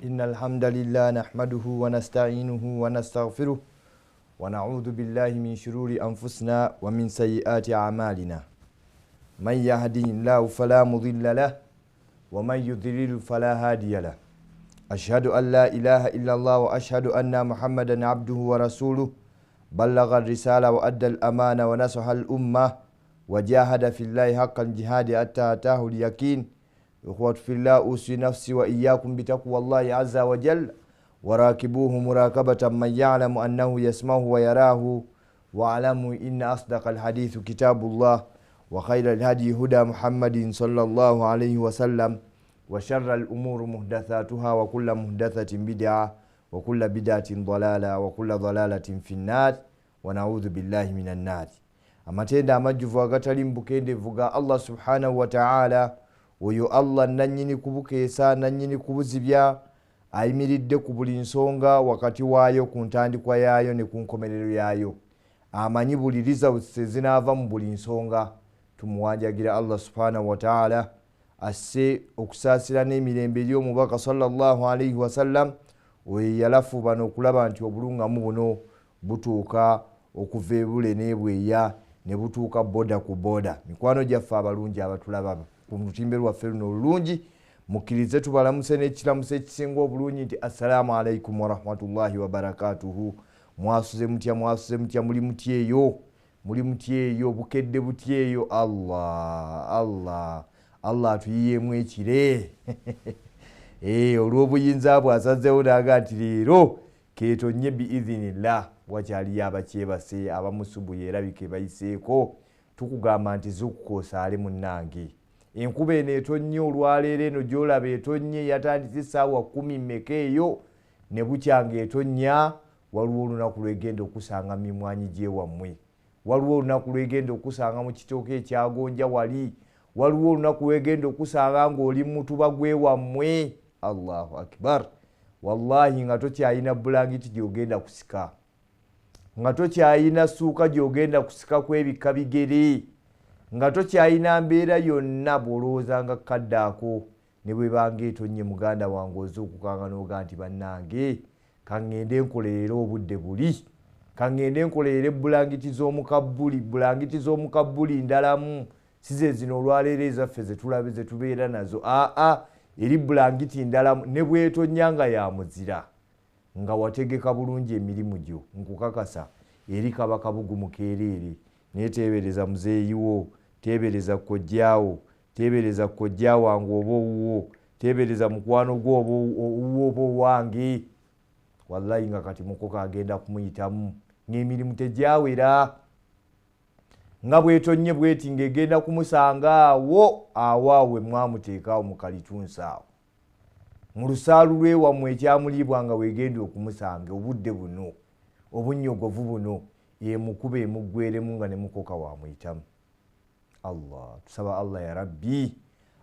إن الحمد لله نحمده ونستعينه ونستغفره ونعوذ بالله من شرور أنفسنا ومن سيئات أعمالنا من يهده الله فلا مضل له ومن يضلل فلا هادي له أشهد أن لا إله إلا الله وأشهد أن محمدا عبده ورسوله بلغ الرسالة وأدى الأمانة ونصح الأمة وجاهد في الله حق الجهاد حتى أتاه اليقين. إخوة في الله أوصي نفسي وإياكم بتقوى الله عز وجل وراكبوه مراقبة من يعلم أنه يسمعه ويراه واعلموا إن أصدق الحديث كتاب الله وخير الهدي هدى محمد صلى الله عليه وسلم وشر الأمور محدثاتها وكل محدثة بدعة وكل بدعة ضلالة وكل ضلالة في النار ونعوذ بالله من النار. amatenda amajjuvu agatali mbukendevu ga Allah subhanahu wa ta'ala, oyo Allah nanyini kubukeesa nanyini kubuzibya, ayimiridde ku buli nsonga wakati waayo, ku ntandikwa yaayo ne ku nkomerero yaayo, amanyi buli results ezinaava mu buli nsonga. Tumuwanjagira Allah subhanahu wa ta'ala asse okusaasira n'emirembe ery'omubaka sallallahu alayhi wasallam, oyo yalafu bano okulaba nti obulungamu buno butuuka okuva ebule n'ebweya ne butuuka boda ku boda. Mikwano gyaffe abalungi abatulaba ku lutimbe lwaffe luno olulungi, mukkirize tubalamuse n'ekiramuso ekisinga obulungi nti assalamu alaikum warahmatullahi wabarakatuhu. Mwasuze mutya, mwasuze mutya, muli mutya eyo, muli mutya eyo, bukedde butya eyo? Allah atuyiyeemu ekire olw'obuyinza bwe asazeewo n'aga nti leero keetonye biidhinillah. Wakyaliyo abakyebase, abamusubu yerabike bayiseeko. Tukugamba nti zukukoosaale munnange, enkuba eno etonnye olwaleero eno gy'olaba etonnye, yatandise essaawa 10 mmeka eyo ne bukyanga etonnya. Waliwo olunaku lwegenda okusanga mimwanyi gyewammwe, waliwo olunaku lwegenda okusanga mu kitooka ekyagonja wali, waliwo olunaku lwegenda okusanga ng'oli mutuba gwewammwe. Allahu akbar. Wallahi nga tokyayina bulangiti gy'ogenda kusika, nga tokyayina ssuuka gy'ogenda kusika kwebikka bigere, nga tokyayina mbeera yonna bw'olowooza nga kadde ako ne bwe banga etonnye muganda wange oze okukanga n'oga nti bannange kaŋŋende nkolerere obudde buli, kaŋŋende nkolerere bulangiti z'omukabbuli, bulangiti z'omukabbuli ndalamu, size zino olwaleero ezaffe zetulabe zetubeera nazo. Eri bulangiti ndalamu ne bwetonnya nga ya muzira, nga wategeka bulungi emirimu gyo, nkukakasa eri kaba kabugumu keereere. Naye teebereza muzeeyiwo, teebereza kkojjaawo, teebereza kkojja wange oba owuwo, teebereza mukwano gwo owuwo oba owange. Wallahi nga kati mukoka agenda kumuyitamu ng'emirimu tegyawera, nga bwetonnye bweti ng'egenda kumusanga awo mwamuteekaawo mu kalitunsi awo, mu lusaalu lw'ewammwe ekyamuliibwa nga weegenda okumusanga obudde buno obunnyogovu buno, emukuba emuggweremu nga ne mukoka wamuyitamu. Tusaba Allah ya Rabbi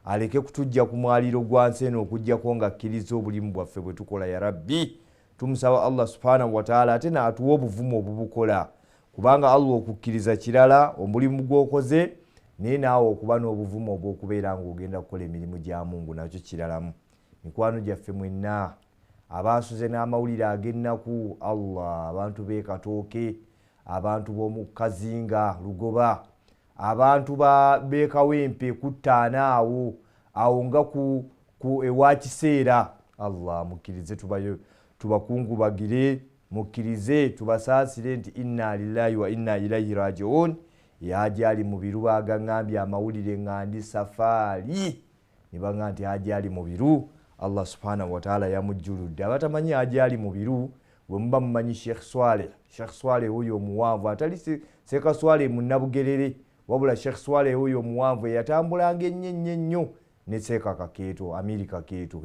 aleke kutujja ku mwaliiro gwa nsi eno okuggyako nga akkiriza obulimu bwaffe bwe tukola. Ya Rabbi tumusaba Allah subhanahu wa ta'ala ate naatuwa obuvumu obubukola, kubanga Allah okukkiriza kirala omulimu gw'okoze, naye naawe okuba n'obuvumu obw'okubeera ng'ogenda kukola emirimu gya Mungu nakyo kiralamu. Mikwano gyaffe mwenna abaasuze n'amawulire ag'ennaku, abantu b'e Katooke, abantu b'omu Kazinga Lugoba, abantu b'e Kawempe Kuttaana awo nga ku ewa Kiseera, mukkirize tubakungubagire, mukkirize tubasaasire nti inna lillahi wa inna ilaihi raji'un. Yaje ali mu biru bagaŋŋambye amawulire ŋŋandi safaali ne baŋŋamba nti yaje ali mu biru, Allah subhanahu wa ta'ala yamujjuludde. Abatamanyi yaje ali mu biru bwe muba mumanyi Sheikh Swaleh oyo omuwanvu, atali Seka Swaleh munnabugerere, wabula Sheikh Swaleh oyo omuwanvu eyatambulanga ennyo ne Seka Kakeeto, Amiri Kakeeto.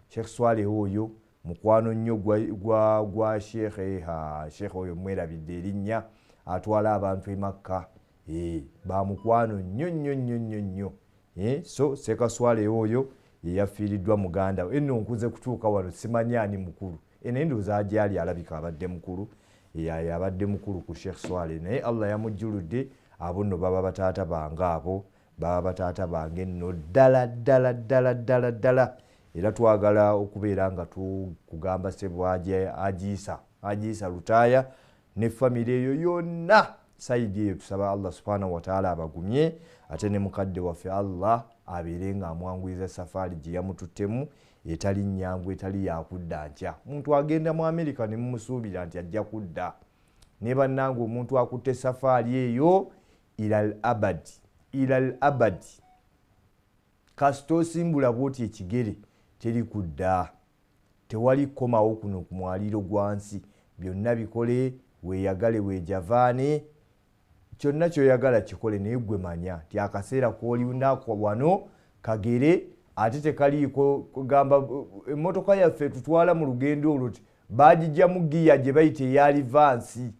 Sheikh Swaleh oyo mukwano nnyo gwa Sheikh oyo mwerabidde erinnya, atwala abantu e Makka, bamukwano nnyo. So Seka Swaleh oyo yeyafiiriddwa muganda we. Enno nkuze kutuuka wano simanyi ani mukulu, naye ndowooza agyali alabika abadde mukulu, abadde mukulu ku Sheikh Swaleh, naye Allah yamujjuludde. Abo nno baba bataata bange, abo baba bataata bange nno ddala. era twagala okubeera nga tukugamba sebwaje ajiisa lutaaya ne famire eyo yonna saidi eyo tusaba Allah subhanahu wa ta'ala abagumye ate ne mukadde waffe Allah abeere nga amwanguyiza safari gye yamututtemu etali nnyangu etali yakudda nkya. Omuntu agenda mu Amerika ne mumusuubira nti ajja kudda ne bannange omuntu akutte safari eyo ilal abadi kasita osimbula bwoti ekigere teri kudda, tewali kukomawo kuno ku mwaliiro gwa nsi. Byonna bikole, weeyagale weejavaane, kyonna kyoyagala kikole, naye gwe manya ti akaseera k'oliwunako wano kagere ate tekaliiko kugamba emmotoka yaffe tutwala mu lugendo olwo baagijja mu giya gye bayita eya advance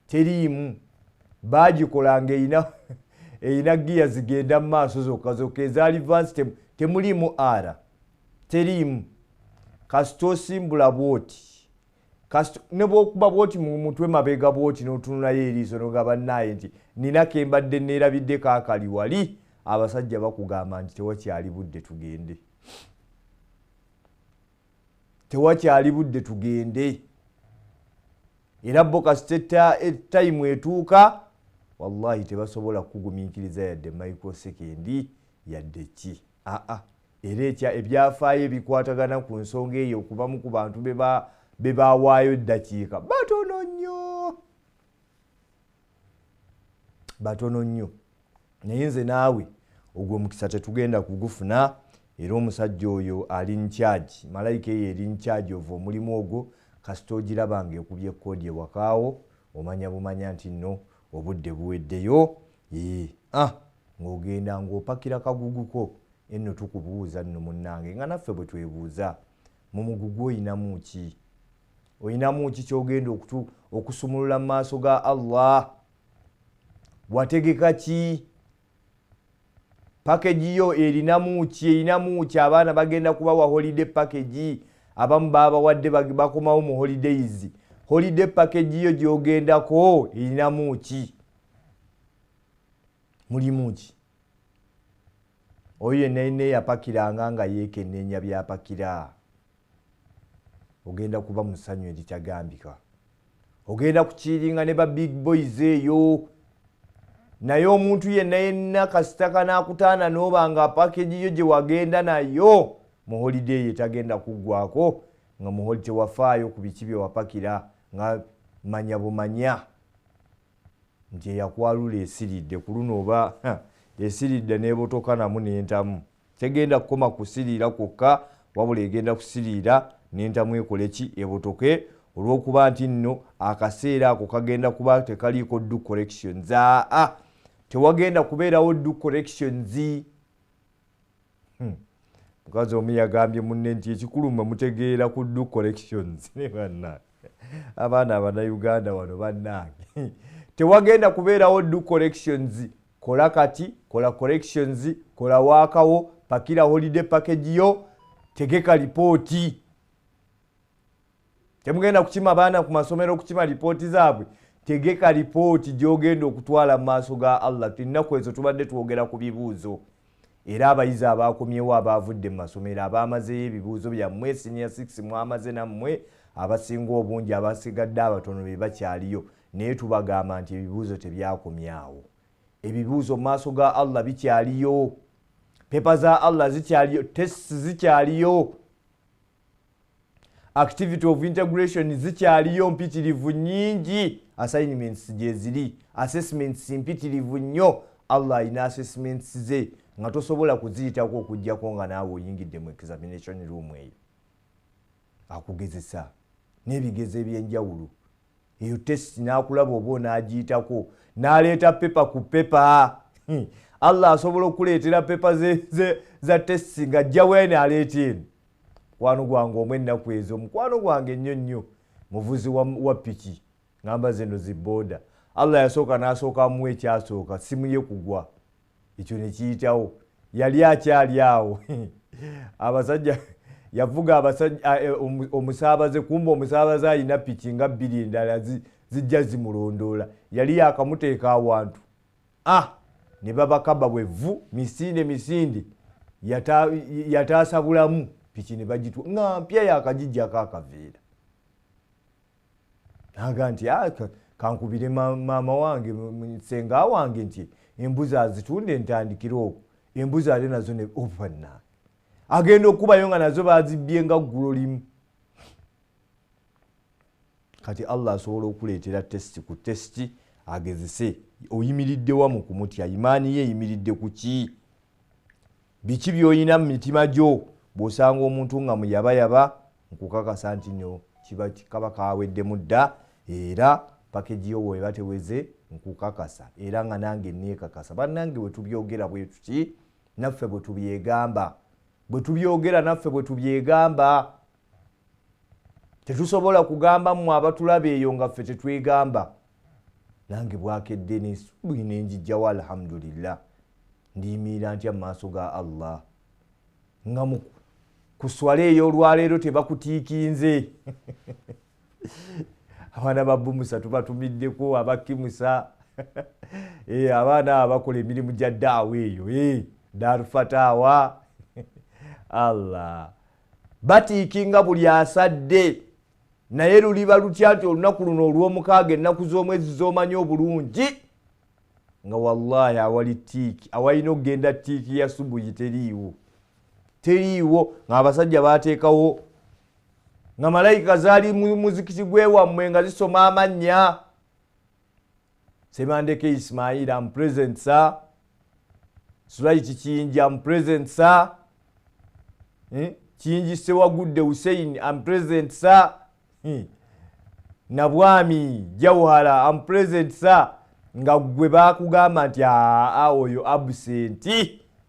teriimu, baagikolanga eyina giya zigenda mu maaso zokka eza advance temuliimu ara teriimu. Kasita osimbula bwoti ne bwokuba bwoti mu mutwe mabega bwoti n'otunulayo eriiso n'ogamba naye nti nina kembadde neerabidde kaakali wali, abasajja bakugamba nti tewakyali budde tugende, tewakyali budde tugende. Era bo kasita etayimu etuuka wallahi tebasobola kugumiikiriza yadde microsekendi yadde ki. Era ebyafaayo ebikwatagana ku nsonga eyo okubamu ku bantu be baawaayo eddakiika batono nnyo. Naye nze naawe ogwo omukisa tetugenda kugufuna, era omusajja oyo ali nkyagi, malayika eyo eri nkyagi ova omulimu ogwo. Kasita ogirabanga ekubye koodi ewakaawo omanya bumanya nti nno obudde buweddeyo, ng'ogenda ng'opakira kaguguko. Enno tukubuuza nno munnange nga naffe bwe twebuuza, mu mugugu oyinamu ki? Oyinamu ki kyogenda okusumulula mu maaso ga Allah? Wategeka ki? Package yo erinamu ki? Erinamu ki? Abaana bagenda kubawa holiday package, abamu babawadde bakomawo mu holidays. Holiday package yo gyogendako erinamu ki? Mulimu ki? Oyo yenna yapakiranga nga yeekenneenya byapakira, ogenda kuba mu ssanyu eritagambika. Ogenda kukiringa ne ba big boys eyo. Naye omuntu yenna kasita kanaakutaana n'oba nga package yo gye wagenda nayo mu holiday etagenda kuggwako, nga mu holiday tewafaayo ku biki bye wapakira, nga manya bumanya nti eyakwalula esiridde ku luno oba esiridde n'ebotoka namu n'entamu. Tegenda kukoma kusiriira kwokka, wabula egenda kusiriira n'entamu ekole ki? Ebotoke, olw'okuba nti nno akaseera ako kagenda kuba tekaliiko due corrections. Tewagenda kubeerawo due corrections. Mukazi omu yagambye munne nti ekikulu mwe mutegeera ku due corrections. Ne banna abaana Abannayuganda wano bannange tewagenda kubeerawo due corrections. Kola kati, kola corrections, kola waakawo, pakira holiday package yo, tegeka lipooti. Temugenda kukima baana ku masomero kukima lipooti zaabwe. Tegeka lipooti gy'ogenda okutwala mu maaso ga Allah. Ennaku ezo tubadde twogera ku bibuuzo. Era abayizi abaakomyewo abaavudde mu masomero abaamazeyo ebibuuzo byammwe senior 6 mwamaze nammwe, abasinga obungi abasigadde abatono be bakyaliyo. Naye tubagamba nti ebibuuzo tebyakomyawo. Ebibuuzo mu maaso ga Allah bikyaliyo. Pepa za Allah zikyaliyo. Tests zikyaliyo. Activity of integration zikyaliyo mpitirivu nyingi. Assignments gye ziri. Assessments mpitirivu nnyo. Allah alina assessments ze nga tosobola kuziyitako okuggyako nga naawe oyingidde mu examination room eyo. Akugezesa n'ebigezo ebyenjawulo. Eyo test n'akulaba oba onaagiyitako n'aleeta pepa ku pepa. Allah asobola okuleetera pepa za test nga jjaweene aleeta eno. Mukwano gwange omwe ennaku ezo, mukwano gwange nnyo nnyo, muvuzi wa piki, ngamba zeno zibooda. Allah yasooka n'asooka amuwa ekyasooka, simu ye kugwa. Ekyo ne kiyitawo. Yali akyali awo. Abasajja yavuga omusaabaze, kumba omusaabaze alina piki nga 2 endala zijja zimulondoola. Yali yakamuteeka awantu. Ne babakaba bwevu misinde yataasa bulamu. piki ne bagitu nga mpya yakagijjako akaveera naga nti kankubire maama wange senga wange nti embuzi azitunde ntandikire okwo embuzi ate nazo ne ofanna agenda okubayo nga nazo bazibbye nga ggulo limu kati Allah asobola okuleetera tesiti ku tesiti agezese oyimiridde wamu ku mutya imaani ye eyimiridde ku ki biki by'olina mu mitima gyo bw'osanga omuntu nga muyabayaba nkukakasa nti no kaba kaweddemu dda era pakeji yo bweba teweze nkukakasa era nga nange neekakasa bannange bwe tubyogera bwe tuki naffe bwe tubyegamba bwe tubyogera naffe bwe tubyegamba tetusobola kugamba mmwe abatulaba eyo nga ffe tetwegamba nange bwakedde n'essuubi nenjijjawo alhamdulillah ndiyimirira ntya mu maaso ga Allah nga kuswala eyo olwaleero tebakutiikinze abaana ba Bumusa tubatumiddeko abakimusa abaana abakola emirimu gya ddaawa eyo darufatawa Allah batiikinga buli asadde naye luliba lutya nti olunaku luno olw'omukaaga ennaku z'omwezi z'omanyi obulungi nga wallahi awali tiiki awalina okugenda tiiki ya subuhi teriiwo nga abasajja bateekawo nga malayika zaali muzikiti gwewammwe nga zisoma amannya Semandeke Ismail am present sir Sulaiti Kiyinji am present sir Kiyinji Sewagudde Hussein am present sir Nabwami Jawhara am present sir nga gwe bakugamba nti oyo absent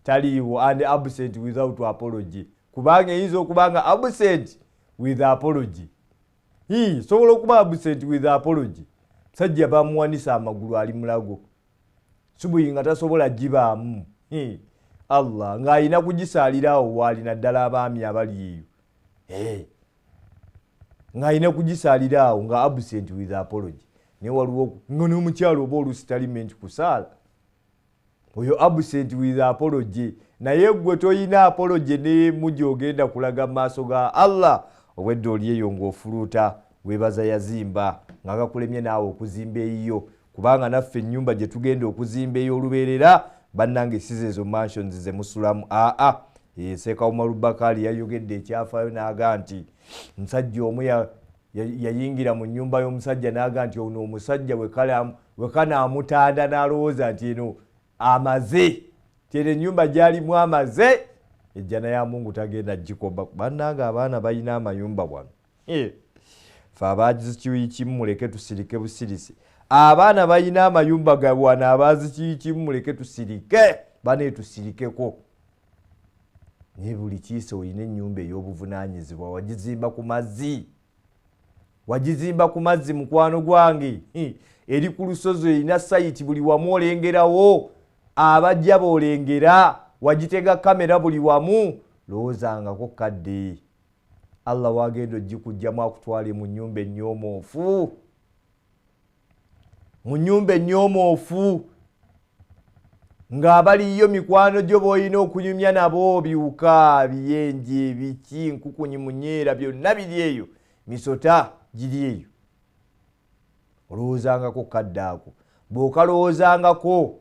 taliiwo and absent without apology kubanga eyinza okubanga absent with apology sobola okuba absent with apology sajja bamuwanisa amagulu ali mulago subuhi nga tasobola gibaamu Allah ng'alina kugisaalirawo waalina ddala abaami abali eyo ng'alina kugisaalirawo nga absent with apology naye waliwo nga n'omukyalo oba oluusi talimenti kusaala oyo absent with apology naye gwe toyina apology ne mugi ogenda kulaga mu maaso ga Allah obwedde oli eyo ng'ofuluuta weebaza yazimba nga gakulemye naawe okuzimba eyiyo kubanga naffe ennyumba gye tugenda okuzimba ey'olubeerera bannange size ezo mansions ze musulamu Seeka Omar Bakari yayogedde ekyafaayo n'aga nti musajja omu yayingira mu nnyumba y'omusajja n'aga nti ono omusajja we kanaamutanda n'alowooza nti eno amaze tera ennyumba gyalimu amaze ejjana ya Mungu tagenda gikoba bannange abaana balina amayumba wano fe abazikiyikimu muleke tusirike busirisi abaana balina amayumba gabwana abazikiyikimu muleke tusirike baneetusirikeko naye buli kiise olina ennyumba ey'obuvunaanyizibwa wagizimba ku mazzi mukwano gwange eri ku lusozi erina sayiti buli wamu olengerawo abajja boolengera wagitega kamera buli wamu lowoozangako kadde Allah wagenda ogikujjamu akutwale mu nnyumba ennyomoofu ng'abaliyo mikwano gyo b'olina okunyumya nabo biwuka biyenje ebiki nkukunyi munyeera byonna biri eyo misota giri eyo olowoozangako kadde ako bw'okalowoozangako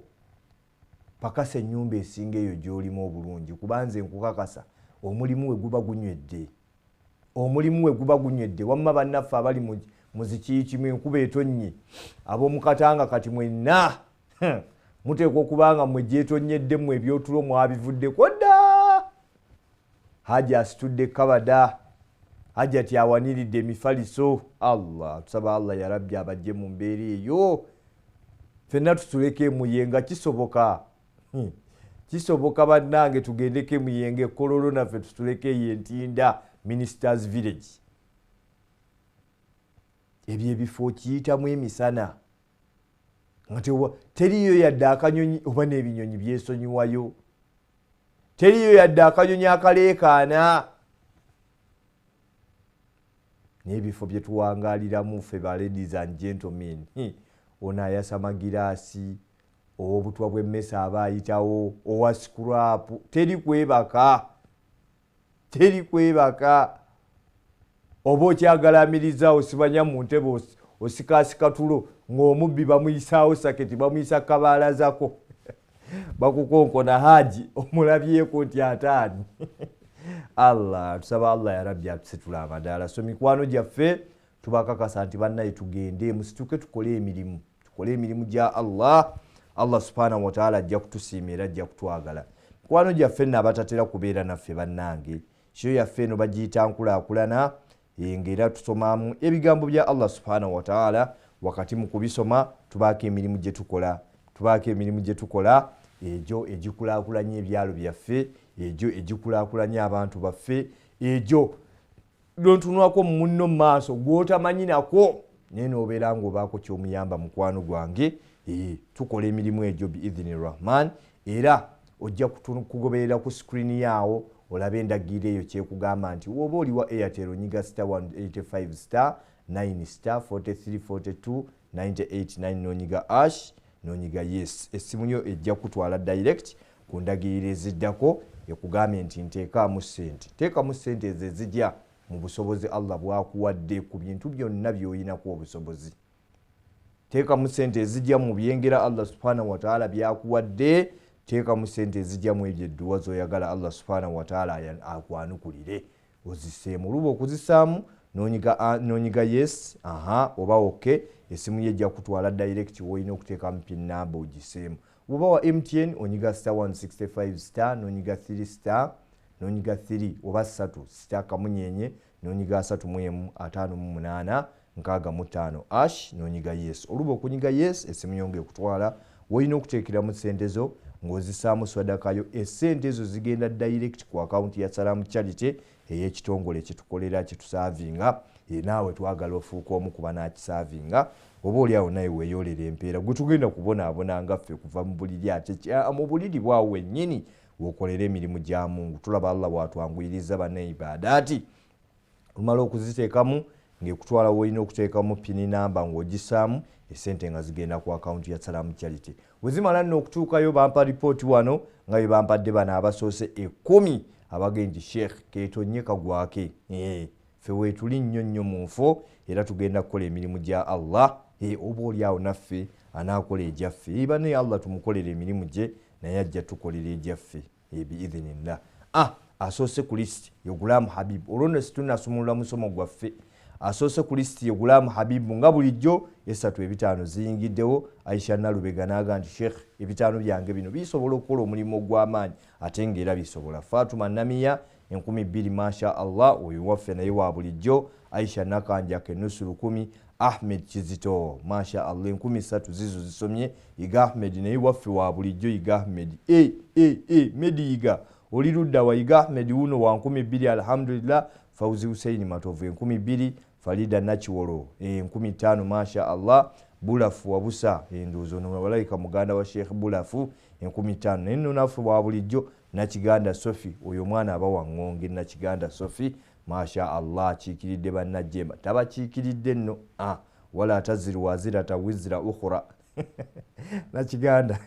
pakasa ennyumba esinga eyo gy'olimu obulungi kubanze nkukakasa omulimu we guba gunywedde wamma bannaffe abali mu zikiikimu enkuba etonnye ab'omukatanga kati mwenna muteekwa okubanga mwe gyetonyeddemu ebyotulo mwabivuddeko dda Haji asitudde kabada Haji ati awaniridde emifaliso Allah tusaba Allah ya Rabbi abajje mu mbeera eyo ffenna tutuleke muyenga kisoboka bannange tugendeke muyenge Kololo naffe tutuleke yentinda Ministers Village ebyo ebifo kiyitamu emisana teriyo yadde akanyonyi oba n'ebinyonyi byesonyiwayo teriyo yadde akanyonyi akaleekaana n'ebifo bye tuwangaaliramu ffe ba ladies and gentlemen ono ayasa magiraasi ow'obutwa bw'emmesa aba ayitawo owa scrap teri kwebaka teri kwebaka oba okyagalamiriza osibanya mu ntebe osikasika tulo ng'omubbi bamuyisaawo saketi bamuyisa kabaalazako bakukonkona haji omulabyeko nti ataani Allah tusaba Allah ya rabbi atusitula amadaala. So mikwano gyaffe tubakakasa nti bannaye tugende musituke tukole emirimu gya Allah. Allah subhanahu wa ta'ala ajja kutusiimira ajja kutwagala. Mikwano gyaffe nno abatatera kubeera naffe bannange kyo yaffe eno bagiyita nkulaakulana ng'era tusomamu ebigambo bya Allah subhanahu wa ta'ala. Wakati mu kubisoma tubaako emirimu gye tukola egyo egikulaakulanya ebyalo byaffe, egyo egikulaakulanya abantu baffe, egyo dontunwako mu munno mu maaso gw'otamanyi nako naye n'obeera ng'obaako ky'omuyamba mukwano gwange. Tukola emirimu egyo biidhini rahman, era ojja kugoberera ku screen yaawo olabe endagiro eyo kyekugamba nti woba oli wa Airtel onyiga star 185 star 9 star 43 42 98 nonyiga ash nonyiga yes. Essimu yo ejja kutwala direct ku ndagiriro eziddako ekugambye nti nteekamu ssente. Teekamu ssente ezo ezijja mu busobozi Allah bwakuwadde ku bintu byonna by'oyinaku obusobozi. Teekamu ssente ezijja mu byengera Allah subhanahu wa ta'ala byakuwadde. Teekamu ssente ezijja mu ebyo edduwa z'oyagala Allah subhanahu wa ta'ala akwanukulire oziseemu. Luba okuzisaamu nonyiga yes oba okay. Essimu ye ejja kutwala direct woyina okuteekamu pin number ogiseemu. Oba wa MTN onyiga star 165 star nonyiga 3 star nonyiga 3 oba 3 star kamunyenye nonyiga 3 55 ash nonyiga yes. Oluba okunyiga yes essimu yonge okutwala woyina okuteekeramu ssente zo ng'ozisaamu swadakayo. Essente ezo zigenda direct ku account ya Salaam Charity ey'ekitongole kyetukolera kyetusaavinga. Naawe twagala ofuuka omu kuba n'akisaavinga. Oba oli awo naye weeyolera empeera gwe tugenda kubonaabona ngaffe kuva mu buliri ate mu buliri bwawe wennyini w'okolera emirimu gya Mungu. Tulaba Allah bw'atwanguyiriza banneibadaati. Lumala okuziteekamu ng'ekutwala woyina okuteekamu pini namba ng'ogisaamu essente nga zigenda ku account ya Salaam Charity. Wezimala nno okutuukayo bampa report wano nga bwe bampadde bano abasoose 10 abagendi Sheikh keetonye kagwake. Ffe weetuli nnyo mu nfo era tugenda kukola emirimu gya Allah. Oba oli awo naffe anaakola egyaffe. Bane Allah tumukolera emirimu gye naye ajja tukolera egyaffe biidhinillah. Asoose ku list ye Ghulam Habib. Olwo nno situnasumulula musomo gwaffe. Asoose ku list ye Ghulam Habib nga bulijjo esatu ebitaano ziyingiddewo. Aisha Nalubega n'aga nti Sheikh ebitaano byange bino bisobola okukola omulimu ogw'amaanyi ate ng'era bisobola. Fatuma Namiya 2000 masha Allah oyo waffe naye wa bulijjo. Aisha Nakanjake nusuru 10. Ahmed Kizito masha Allah 13 zizo zisomye. Iga Ahmed naye waffe wa bulijjo. Iga Ahmed Medi Iga oli ludda wa Iga Ahmed uno wa 2000 alhamdulillah. Fauzi Hussein Matovu 2000. Farida Nachiwolo 15 masha Allah. Bulafu wabusa endozo no malaika muganda wa Sheikh Bulafu 15 neno nafu wa bulijjo. Nakiganda Sofi oyo mwana abawa ngonge Nakiganda Sofi masha Allah kikiridde bannajjemba tabakikiridde nno wala taziru wazira tawizira ukhra Nakiganda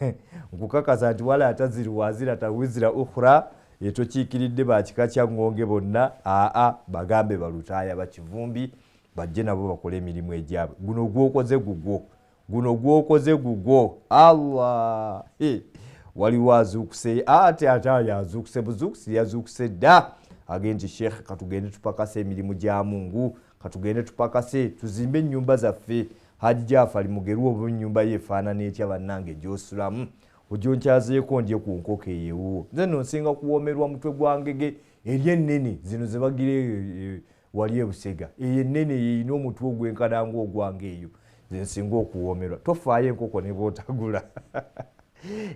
nkukakaza nti wala taziru wazira tawizira ukhra yeto kikiridde bakika kya ngonge bonna bagambe balutaya bakivumbi bajje nabo bakole emirimu egyabwe. Guno gwokoze gugwo Allah waliwo azuukuse ate yazuukuse buzuukusi yazuukuse dda. Agenti Sheikh katugende tupakase emirimu gya Mungu, katugende tupakase tuzimbe ennyumba zaffe. Haji Jafari Mugeru obu ennyumba ye efaanana etya bannange gy'osulamu ogyoncazeeko ndye ku nkoko eyewo. Nze nno nsinga kuwoomerwa mutwe gwangege eri ennene zino ze bagire wali e Busega. Eyo ennene yeyina omutwe ogwenkana ng'ogwange eyo nze nsinga okuwoomerwa. Tofaayo enkoko ne bootagula.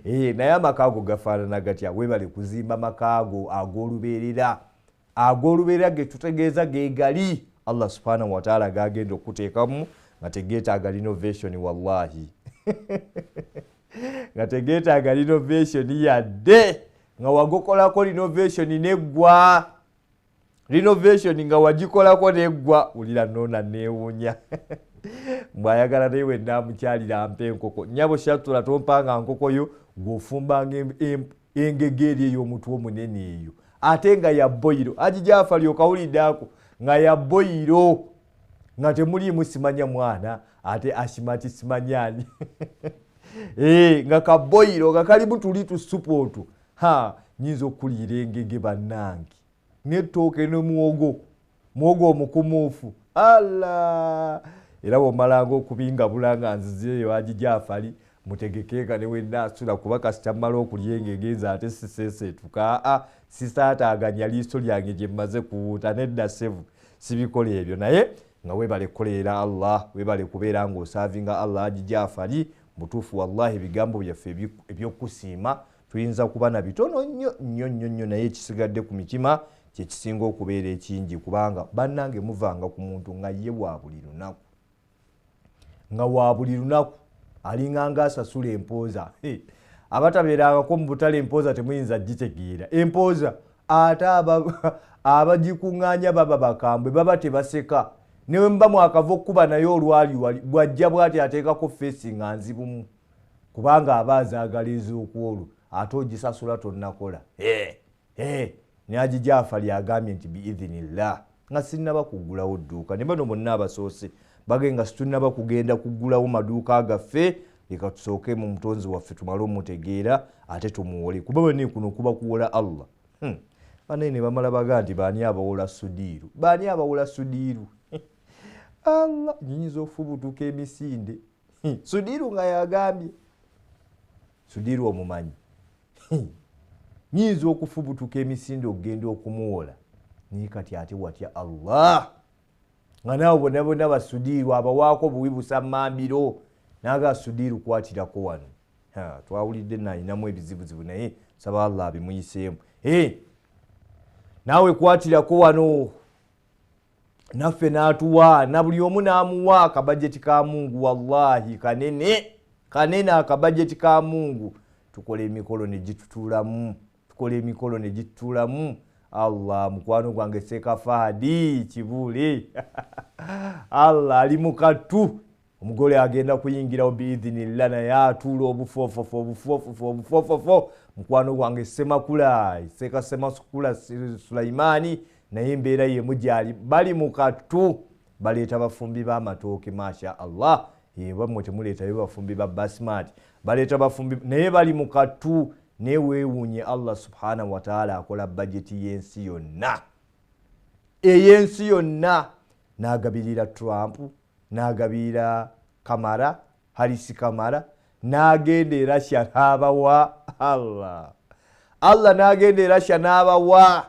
Naye amakaago gafaanana gatya? Weebale kuzimba makaago ag'olubeerera ge tutegeeza ge gali Allah subhanahu wa ta'ala gagenda okuteekamu nga tegeetaaga renovation wallahi. Nga tegeetaaga renovation yadde nga wagokolako renovation neggwa. Renovation nga wagikolako neggwa ulira nona neewunya. Mwayagala newe namukyalira ampe enkoko. Nyabo shatula tompanga nkoko yo gw'ofumbanga engege eri ey'omutwe omunene eyo. ate nga ya boyiro. Haji Jafari okawulidde ako nga ya boyiro nga temuliimu simanya mwana ate Ashimati simanyani nga ka boyiro nga kalimu tuli tusupu otu nyinza okuliira engege bannange n'ettooke ne muwogo omukumuufu Allah era bw'omalanga okubingabula nga nzizeeyo Haji Jafari mutegekeeka ne wennaasula kuba kasita mmala okulya engege ezo ate siseeseetuka sisaataaganya liiso lyange gye mmaze kuwuuta nedda sevu sibikola ebyo naye nga webale kukolerera Allah webale kubeera ng'osaavinga Allah. Haji Jafari mutuufu wallahi ebigambo byaffe ebyokusiima tuyinza kuba na bitono nnyo naye ekisigadde ku mitima kye kisinga okubeera ekingi kubanga bannange muvanga ku muntu nga ye wa buli lunaku alinganga asasula empooza abatabeerangako mu butale empooza temuyinza gitegeera empooza ate abagikuŋŋaanya baba bakambwe baba tebaseka newe mba mwakava okuba naye olwali wali bwajja bwati ateekako feesi nga nzibumu kubanga aba azaagala ez'okwolwo ate ogisasula tonnakola ne Haji Jafari agambye nti biidhinillah nga sinnaba kuggulawo dduuka ne bano bonna abasoose bagenga situnnaba kugenda kuggulawo maduuka gaffe leka tusooke mu mutonzi waffe tumale omutegeera ate tumuwole kuba bane kuno kuba kuwola Allah banene bamala baga nti baani abawola sudiiru Allah nyinza ofubutuka emisinde sudiiru nga yagambye sudiiru omumanyi nyinza okufubutuka emisinde okugenda okumuwola naye kati ate watya Allah nga naawe bonna basudiiru abawaako buwi busammambiro naga sudiiru kwatirako wano twawulidde nalinamu ebizibuzibu naye saba Allah abimuyiseemu naawe kwatirako wano naffe n'atuwa na buli omu n'amuwa akabajeti ka Mungu wallahi kanene akabajeti ka Mungu tukola emikolo ne gitutuulamu Allah mukwano gwange Seeka Fahadi Kibuule Allah ali mukatu omugole agenda kuyingirawo biidhinillah naye atuula obufofofo mukwano gwange Semakula Seeka Semakula Sulaimaani naye embeera yemu gyali bali mukatu baleeta bafumbi b'amatooke masha Allah bamwe temuleetayo bafumbi ba basmati baleeta bafumbi naye bali mukatu neweewuunye Allah subhanahu wa ta'ala akola bajeti y'ensi yonna n'agabirira Trump n'agabirira Harris Kamara n'agenda e Russia n'abawa Allah n'agenda e Russia n'abawa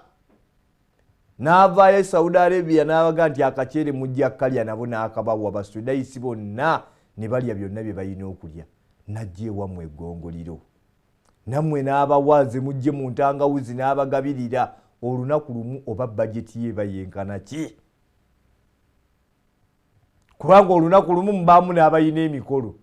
n'avaayo Saudi Arabia n'abaga nti akaceere mujja kalya nabo n'akabawa basudayisi bonna ne balya byonna bye balina okulya najja ewammwe eggongoliro nammwe n'abawaze mujje mu ntangawuzi n'abagabirira olunaku lumu oba bajeti ye bayenkana ki kubanga olunaku lumu mubaamu n'abalina emikolo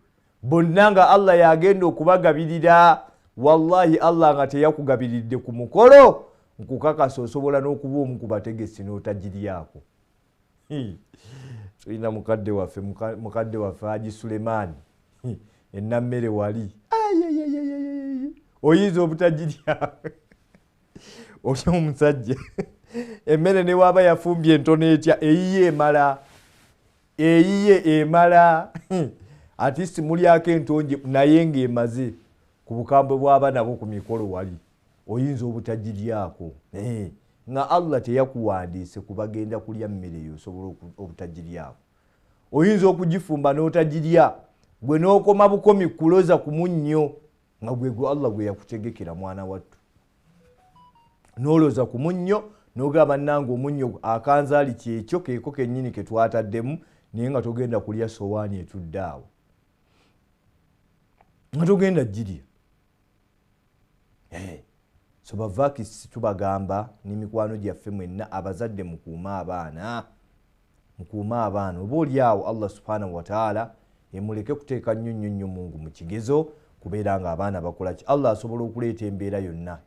bonna nga Allah yagenda okubagabirira wallahi Allah nga teyakugabiridde ku mukolo nkukakasa osobola n'okuba omu ku bategesi n'otagiryako tulina mukadde waffe Haji Sulemaani ennammere wali oyinza obutagirya oli omusajja emmere ne waaba yafumbye entono etya eyiye emala ati mulyako entonje naye ng'emaze ku bukambwe bw'aba nabo ku mikolo wali oyinza obutagiryako nga Allah teyakuwandiise kubagenda kulya mmere eyo osobola obutagiryako oyinza okugifumba n'otagirya gwe n'okoma bukomi kuloza ku munnyo nga gwe Allah gwe yakutegekera mwana wattu n'oloza ku munnyo n'ogamba nange omunnyo akanzaali kyekyo keeko kennyini ke twataddemu naye nga togenda kulya sowaani etudde awo nga togenda girya so bavaakisi tubagamba n'emikwano gyaffe mwenna abazadde mukuuma abaana oba oli awo Allah subhanahu wa ta'ala emuleke kuteeka nnyo Mungu mu kigezo kubeera nga abaana bakola ki Allah asobola okuleeta embeera yonna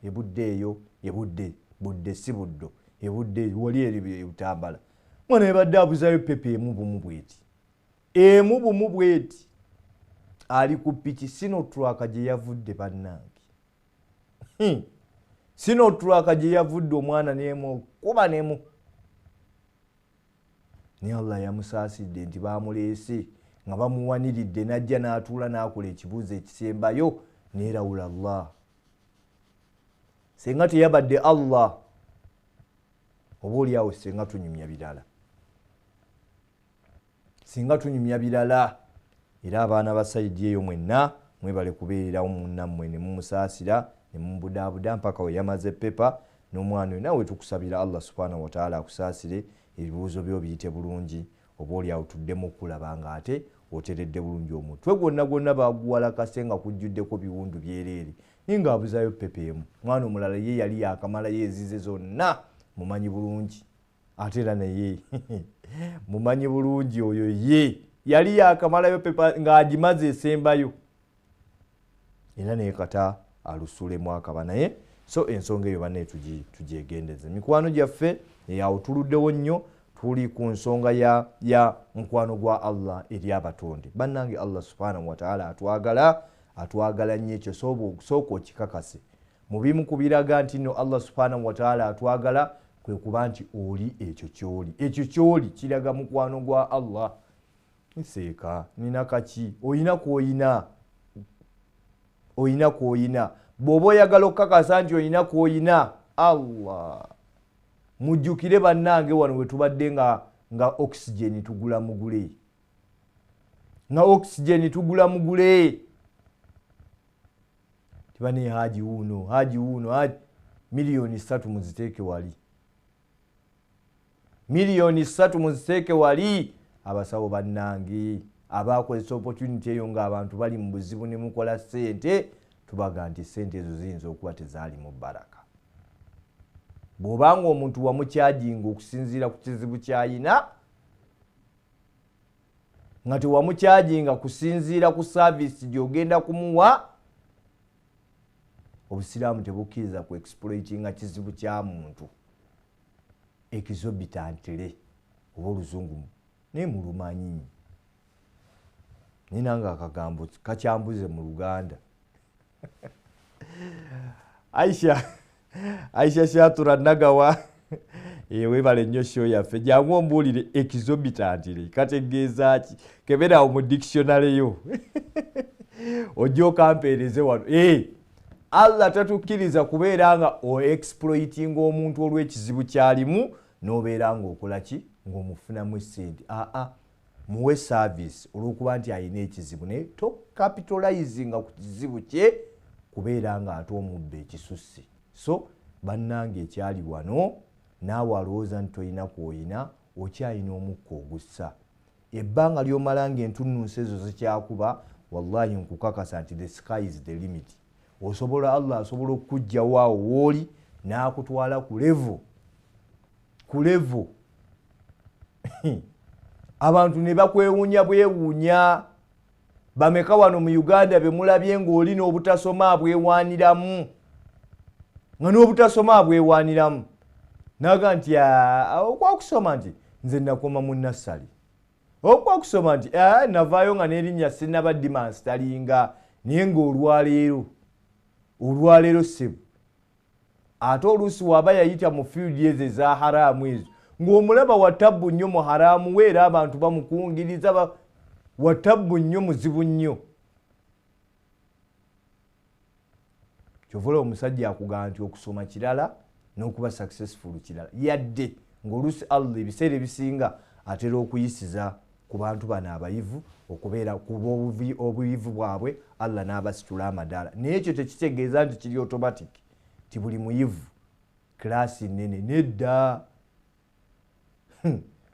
budde si buddo ebudde wali eri utambala mwana ebadde abuzayo pepe emu bumu bweti ali ku piki sino twaka gye yavudde bannange sino tulaka gye yavudde omwana nemu kuba nemu ni Allah yamusaasidde nti bamuleese nga bamuwaniridde najja n'atuula n'akola ekibuuzo ekisembayo neerawula Allah. Senga teyabadde Allah oba oliawo senga tunyumya birala, singa tunyumya birala. Era abaana ba Saidi eyo mwenna mwebale kubeererawo munnammwe ne mumusaasira ne mumubudaabuda mpaka we yamaze pepa n'omwana we. Nawe tukusabira Allah subhanahu wa ta'ala akusaasire, ebibuuzo byo biyite bulungi, oba oliawo tuddemu okulaba nga ate oteredde bulungi omutwe gwonna gwonna baguwalakase nga kujjuddeko biwundu byereere ninga abuzayo pepa emu. Mwana omulala ye yali yakamala yeezize zonna, mumanyi bulungi ate era naye mumanyi bulungi oyo ye yali yakamalayo pepa ng'agimaze esembayo era naye kata alusulemu akaba naye. So ensonga eyo banne tugyegendeze. Mikwano gyaffe yawo tuluddewo nnyo, tuli ku nsonga ya mukwano gwa Allah eri abatonde. Bannange Allah subhanahu wa ta'ala atwagala nnyo ekyo, sooka okikakase. Mu bimu ku biraga nti no Allah subhanahu wa ta'ala atwagala kwe kuba nti oli ekyo kyoli kiraga mukwano gwa Allah. Nseeka nina kaki oyina kwoyina bw'oba oyagala okukakasa nti oyina kwoyina Allah. Mujjukire bannange wano we tubadde nga oxygen tugula mugule tibane haji wuno milioni 3 muziteeke wali, milioni 3 muziteeke wali. Abasawo bannange abakozesa opportunity eyo nga abantu bali mu buzibu ne mukola ssente, tubaga nti ssente ezo ziyinza okuba tezaali mu baraka. Bw'obanga omuntu wamukyajinga okusinziira ku kizibu kyayina nga tewamukyajinga kusinziira ku saavisi gy'ogenda kumuwa, obusiraamu tebukkiriza ku exploitinga kizibu kya muntu exorbitantly oba oluzungu naye mulumanyi. Ninanga akagambo kakyambuze mu Luganda. Aisha Shatura Nagawa webale nnyo show yaffe, jangu ombuulire exorbitantly kategeeza ki? Kebera mu dictionary yo ojja okampeereze wano. Allah tatukkiriza kubeera nga o-exploiting omuntu olw'ekizibu kyalimu n'obeera ng'okola ki? Ng'omufunamu essente. Muwe service olw'okuba nti alina ekizibu naye tokapitalizinga ku kizibu kye kubeera nga ate omubba ekisusse. So bannange ekyali wano naawe alowooza nti tolina kwoyina, okyalina omukka ogussa. Ebbanga ly'omala ng'entunnunsi ezo zikyakuba, wallahi nkukakasa nti the sky is the limit. Allah asobola okuggyawo awo w'oli n'akutwala ku level abantu ne bakwewuunya bwewuunya. Bameka wano mu Uganda be mulabye ng'oli n'obutasoma bwewaaniramu, nga n'obutasoma abwewaaniramu naga nti okwakusoma nti nze nakoma mu nassali, okwakusoma nti navaayo nga n'erinnya sinnabaddi mansitalinga, naye ng'olwaleero ssebo ate oluusi waaba yayita mu field ezo eza haraamu ezo ng'omulaba watabbu nnyo mu haraamu we era abantu bamukungiriza watabbu nnyo muzibu nnyo. Kyovola omusajja akugamba nti okusoma kirala n'okuba successful kirala, yadde ng'oluusi Allah ebiseera ebisinga atera okuyisiza ku bantu bano abayivu okubeera kuba obuyivu bwabwe Allah n'abasitula amadaala. Naye ekyo tekitegeeza nti kiri automatic ti buli muyivu klasi nene nedda.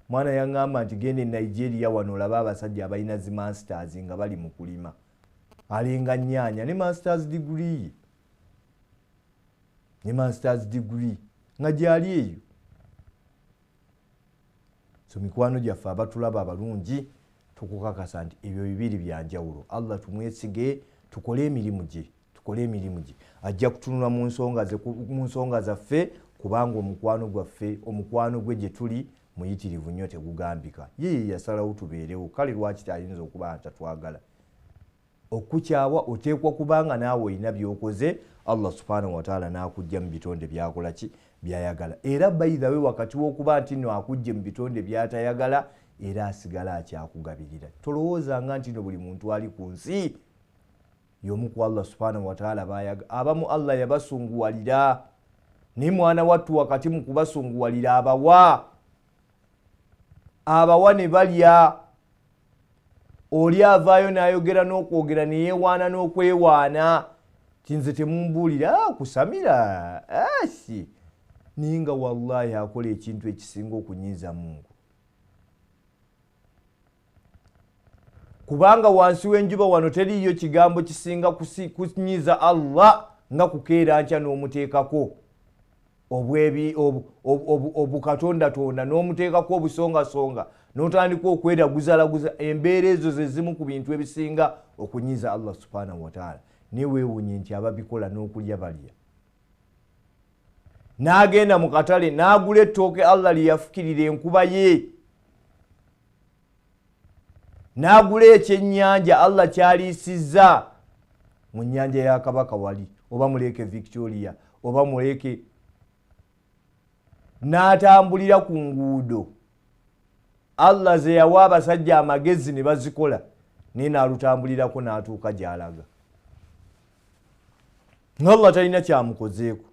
Mwana yaŋŋamba nti genda e Nigeria wano olaba abasajja abalina zi masters nga bali mu kulima, alenga nnyaanya ne masters degree nga gyali eyo. So mikwano gyaffe abatulaba abalungi tukukakasa nti ebyo bibiri byanjawulo. Allah tumwesige, tukole emirimu gye. Ajja kutunula mu nsonga zaffe kubanga omukwano gwe gye tuli muyitirivu nnyo tegugambika. Ye yasalawo tubeerewo, kale lwaki tayinza okuba atatwagala? okukyawa oteekwa kubanga naawe olina byokoze Allah subhanahu wa ta'ala n'akujja mu bitonde byakola ki byayagala. Era bayithawe wakati w'okuba nti no akujje mu bitonde byatayagala era asigala akyakugabirira. Tolowoozanga nti no buli muntu ali ku nsi y'omu ku Allah subhanahu wa ta'ala bayaga. Abamu Allah yabasunguwalira naye mwana wattu wakati mu kubasunguwalira abawa ne balya. Oli avaayo n'ayogera n'okwogera ne yeewaana n'okwewaana tinze temumbuulira kusamira asi naye nga wallahi akola ekintu ekisinga okunyiiza Mungu. Kubanga wansi w'enjuba wano teriyo kigambo kisinga kunyiiza Allah nga kukeera nkya n'omuteekako obukatondatonda n'omuteekako obusongasonga n'otandika okweraguza embeera ezo ze zimu ku bintu ebisinga okunyiiza Allah subhanahu wa ta'ala. Naye weewuunye nti ababikola n'okulya balya. N'agenda mu katale n'agula ettooke Allah lye yafukirira enkuba ye, n'agula ekyennyanja Allah kyaliisizza mu nnyanja ya Kabaka wali oba mu Lake Victoria oba mu Lake, n'atambulira ku nguudo Allah ze yawa abasajja amagezi ne bazikola naye n'alutambulirako n'atuuka gy'alaga. Allah talina kyamukozeeko.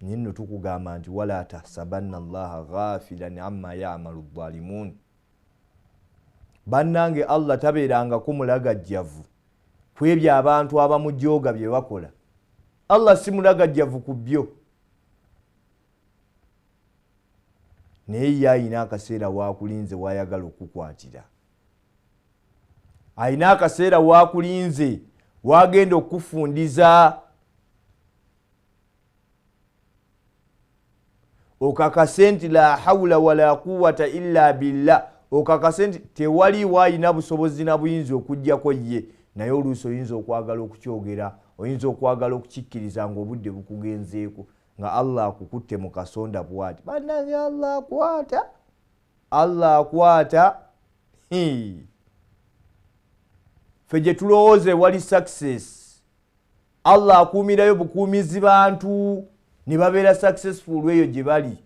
Naye nno tukugamba nti wala tahsabanna Allaha ghafilan amma ya'malu adh-dhalimun. Bannange Allah tabeerangako mulagajjavu ku ebyo abantu abamujooga bye bakola. Allah si mulagajjavu ku byo. Naye ye ayina akaseera waakulinze wayagala okukwatira. Ayina akaseera waakulinze wagenda okufundiza. Okakase nti la hawla wala quwwata illa billah. Okakase nti tewali waayina busobozi na buyinza okujjako ye. Naye oluusi oyinza okwagala okukyogera, oyinza okwagala okukikkiriza ng'obudde bukugenzeeko nga Allah akukutte mu kasonda bw'ati. Bannange Allah akwata. Allah akwata. Ffe gye tulowooze wali success. Allah akuumirayo bukuumizi bantu ne babeera successful eyo gye bali.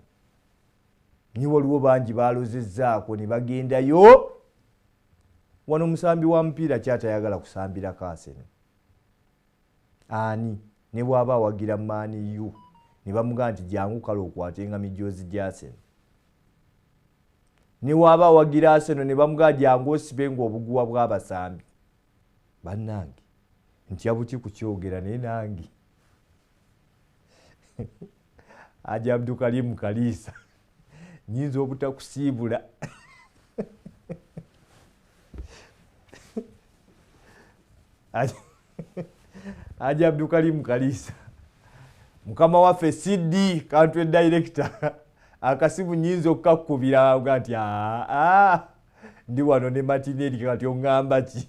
Ni waliwo bangi balozezzaako ne bagendayo. Wano musambi wa mupiira kyatayagala kusambira Arsenal. Ani ne bw'aba awagira Man U ne bamugamba nti jangu kale okwatenga mijoozi gya Arsenal. Ne bw'aba awagira Arsenal ne bamugamba jangu osibenga obuguwa bw'abasambi. Bannange ntya buti kukyogera naye nange Haji Abdul Karim Kalisa nyinza obutakusiibula. Haji Abdul Karim Kalisa mukama waffe CD country director akasibu nyinza okukakubira nga nti ndi wano ne Martinelli kati ongamba ki?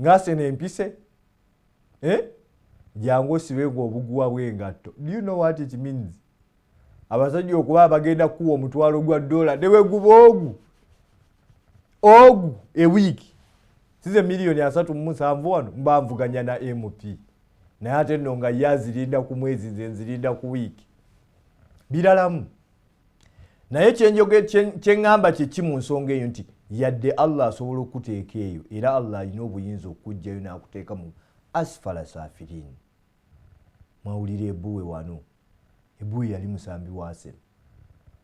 Ngase nempise jangu osibenga obuguwa bw'engatto. Do you know what it means? Abasajja okuba bagenda kuwa omutwalo gwa $1 ne weguba ogu a week size milioni 3.7 wano mba nvuganya na MP naye ate nno nga yazirinda ku mwezi nze nzirinda ku wiiki biralamu. Naye kyeŋŋamba kye mu nsonga eyo nti yadde Allah asobola okuteeka eyo era Allah alina obuyinza okujjayo n'akuteeka mu asfala safirin. Mawulire Ebuwe wano. Ebuwe yali musambi wa Arsenal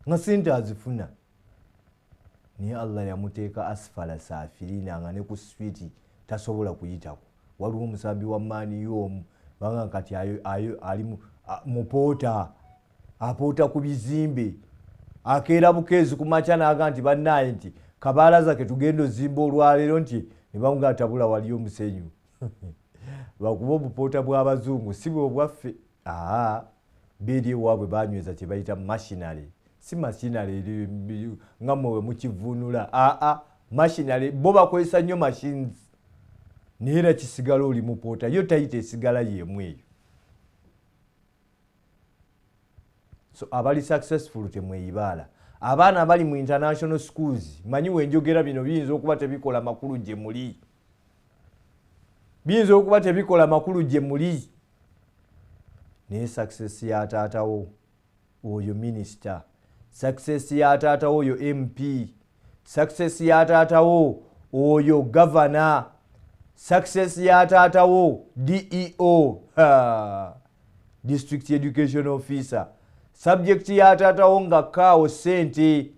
nga sente azifuna naye Allah yamuteeka asfala safirin nga ne ku switi tasobola kuyitako. Waliwo omusambi wa Man U omu banga kati ali mupoota apoota ku bizimbe akeera bukeezi ku makya n'aga nti bannaye nti kabaalaza ke tugenda ozimba olwaleero nti ne bamugamba tabula wali omusenyu. Bakuba obupoota bw'abazungu si bwe obwaffe. Beeri ewaabwe banyweza kye bayita machinery. Si machinery nga mwe mukivuunula. Machinery bo bakozesa nnyo machines naye era kisigala oli mupoota yo tayita esigala yeemu eyo. So abali successful temweyibaala. abaana bali mu international schools manyi wenjogera bino biyinza okuba tebikola makulu gye muli, biyinza okuba tebikola makulu gye muli, naye success ya taatawo oyo minisita, success ya taatawo oyo MP, success ya taatawo oyo governor, success ya taatawo DEO, district education officer, subject ya taatawo nga kaawo sente,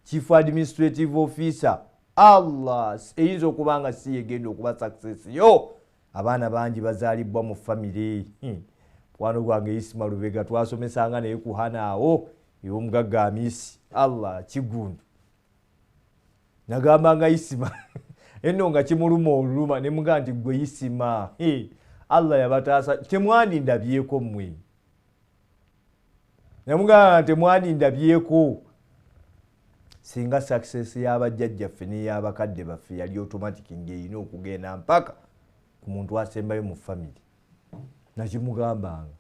chief administrative officer. Allah eyinza okuba nga si yegenda okuba success yo. Abaana bangi bazaalibwa mu family. Wano gwange Isima Lubega twasomesanga naye kuhana awo ey'omugagga Amisi. Allah kigundu. Nagambanga Isima eno nga kimuluma oluluma ne muga nti gwe Isima. Allah yabataasa temwandindabyeko mmwe. Namugamba temwandindabyeko. Singa success y'abajjajjaffe n'ey'abakadde baffe yali automatic ng'erina okugenda mpaka ku muntu asembayo mu family. Nakimugambanga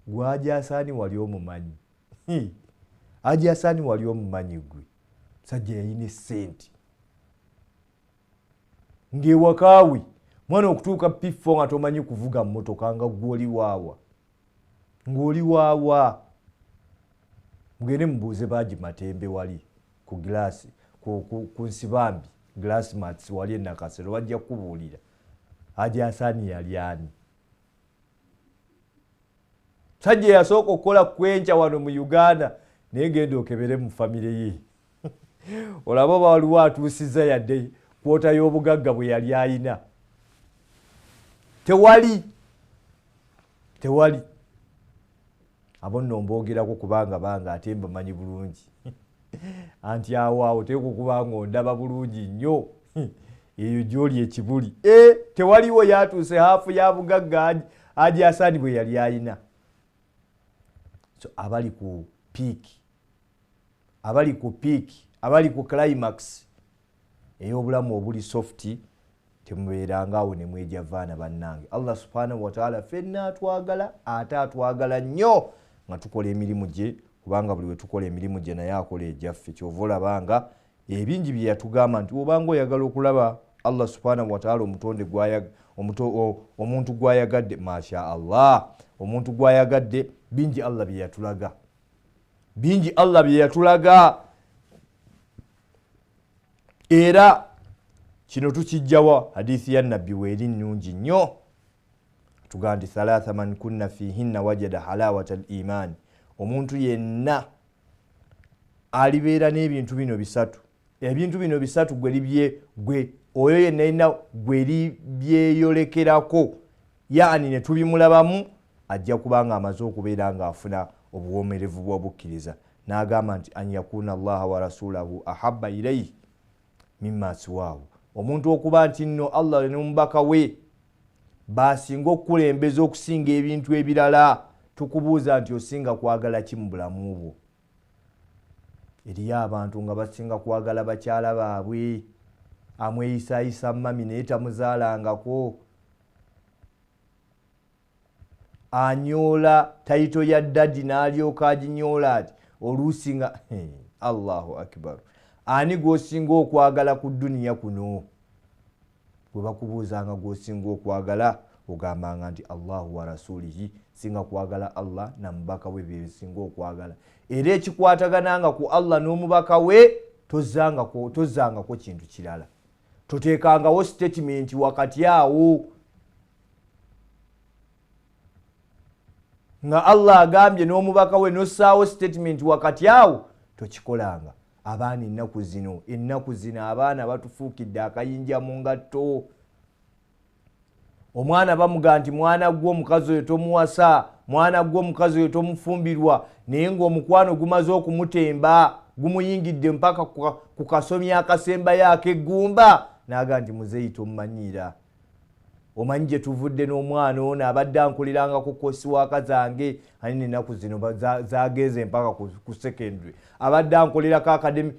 gwe Ajasaani wali omumanyi, Ajasaani wali omumanyi gwe sajja yalina essente ng'ewakaawe mwana okutuuka P4 nga tomanyi kuvuga mmotoka nga gw'oli waawa, ng'oli waawa. Mugende mubuuze Baaji Matembe wali ku glass ku Nsibambi glass mats wali e Nakasero wajja kubuulira Ajasaani yali ani. Sajja yasooka okukola kwenca wano mu Uganda naye genda okebere mu famire ye. Olaba waliwo atuusiza yadde kwota y'obugagga bwe yali ayina. Tewali. Abo nno mboogerako kubanga banga ate mbamanyi bulungi. Anti awo teeko kubanga ondaba bulungi nnyo. Eyo gy'oli ekibuli. Tewaliwo yatuuse haafu ya bugagga Ajasaani bwe yali ayina. So abali ku peak, abali ku climax ey'obulamu obuli soft temubeeranga awo ne mwejavaana bannange. Allah subhanahu wa ta'ala ffenna atwagala, ate atwagala nnyo nga tukola emirimu gye, kubanga buli we tukola emirimu gye naye akola ejjaffe. Kyova olabanga ebingi bye yatugamba nti obanga oyagala okulaba Allah subhanahu wa ta'ala omuntu gwayagadde, masha Allah, omuntu gwayagadde bingi Allah bye yatulaga, bingi Allah bye yatulaga. Era kino tukijjawa hadithi ya nabbi weeri nnungi nnyo. Tugaa nti thalatha man kunna fihinna wajada halawata al-iman. Omuntu yenna alibeera n'ebintu bino bisatu. Ebintu bino bisatu gwe oyo yenna yenna gwe libyeyolekerako, yaani ne tubimulabamu ajja kubanga amaze okubeera ng'afuna obuwoomerevu bw'obukkiriza. N'agamba nti an yakuna Allaha wa rasulahu ahabba ilayhi mimma siwaahu. Omuntu okuba nti nno Allah n'omubaka we basinga okukulembeza okusinga ebintu ebirala, tukubuuza nti osinga kwagala ki mu bulamu bwo? Eriyo abantu nga basinga kwagala bakyala baabwe, amweyisaayisa mami naye tamuzaalangako, anyoola tayito ya daddi n'alyoka aginyoola ati oluusi nga Allahu akbar. Ani gwosinga okwagala ku duniya kuno? Bwe bakubuuzanga gwosinga okwagala ogambanga nti Allahu wa rasulihi, singa kwagala Allah na mubaka we bye bisinga okwagala. Era ekikwatagananga ku Allah n'omubaka we tozzangako kintu kirala, toteekangawo statement wakati awo nga Allah agambye n'omubaka we nossaawo statement wakati awo, tokikolanga. Abaana ennaku zino abaana batufuukidde akayinja mu ngatto. Omwana bamuga nti mwana gwo omukazi oyo tomuwasa, mwana gwo omukazi oyo tomufumbirwa, naye ng'omukwano gumaze okumutemba gumuyingidde mpaka ku kasomi akasembayo ak'eggumba, n'aga nti muzeeyi tomumanyiira. Omanyi gye tuvudde n'omwana ono abadde ankoleranga ku kosi waka zange, ani n'ennaku zino zagenze mpaka ku secondary, abadde ankolerako academic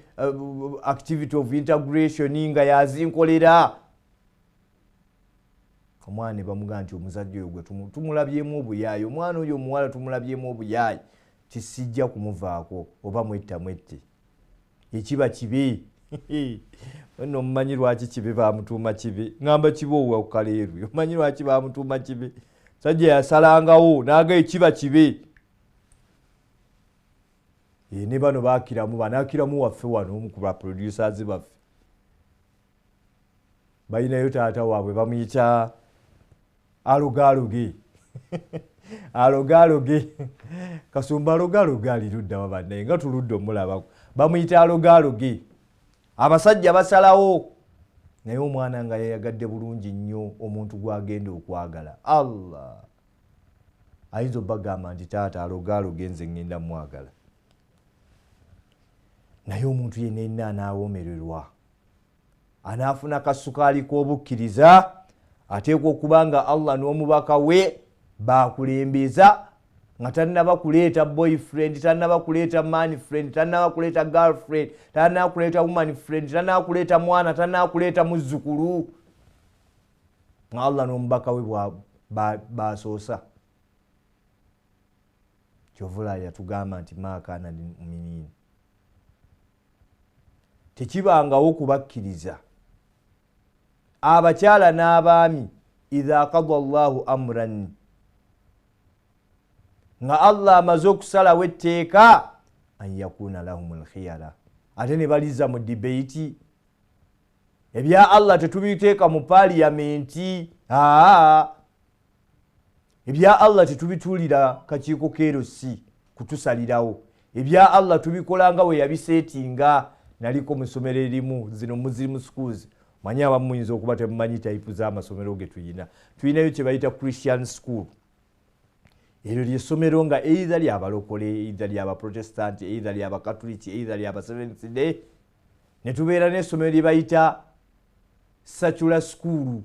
activity of integration nga yazinkolera. Omwana bamugamba nti omuzadde oyo gwe tumulabyemu obuyaayi, omwana oyo omuwala tumulabyemu obuyaayi. tisijja kumuvaako oba mwette ekiba kibi nno mumanyi lwaki kibi bamutuuma kibi ngamba kibi owakaleeru omanyi lwaki bamutuuma kibi sajja yasalangawo naga ekiba kibi ne bano bakiramu banakiramu waffe wano omu ku baproducers baffe balinayo taata waabwe bamuyita alogaloge alogaloge Kasumba alogaloge alirudda wabannaye nga tuludde omulabako bamuyita alogaloge abasajja basalawo naye omwana nga yayagadde bulungi nnyo omuntu gwagenda okwagala Allah ayinza obagamba nti taata alogaloge nze ngenda mwagala naye omuntu yenna anaawomererwa anaafuna kasukaali k'obukkiriza ateekwa okuba nga Allah n'omubaka we bakulembeza nga tannaba kuleeta boyfriend, tannaba kuleeta man friend, tannaba kuleeta girlfriend, tannaba kuleeta woman friend, tannaba kuleeta mwana, tannaba kuleeta muzzukulu. Allah n'omubaka we basoosa. Kyovula yatugamba nti maakaana lilmu'miniin. Tekibangawo kubakkiriza abakyala n'abaami idha qada Allahu amran, nga Allah amaze okusalawo etteeka an yakuna lahumul khiyara, ate ne baliza mu debate ebya Allah tetubiteeka mu parliamenti, ebya Allah tetubitulira kakiiko kerosi kutusalirawo, ebya Allah tubikolanga we yabisetinga. Naliko musomero erimu zino Muslim schools, manyi abamu muyinza okuba temumanyi type z'amasomero ge tuyinayo kye bayita Christian school. Eryo ly'essomero nga either lyabalokole, either lyabaprotestanti, either lyabakatuliki, either lyaba Seventh Day. Ne tubeera n'essomero lye bayita secular school.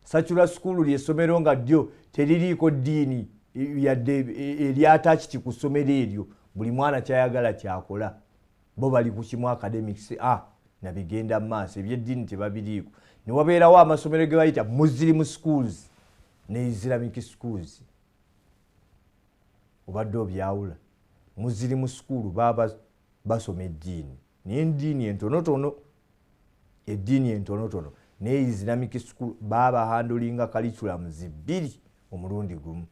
Secular school ly'essomero nga ddyo teririiko ddiini yadde eryatachiti ku ssomero eryo, buli mwana kyayagala kyakola. Bo bali ku kimu academics nabigenda maaso, ebyeddiini tebabiriiko. Ne wabeerawo amasomero ge bayita Muslim schools ne Islamic schools. Obadde obyawula. Muslim school baba basoma eddiini, n'eddiini entonotono, eddiini entonotono, ne Islamic school baba handlinga curriculums bbiri omulundi gumu.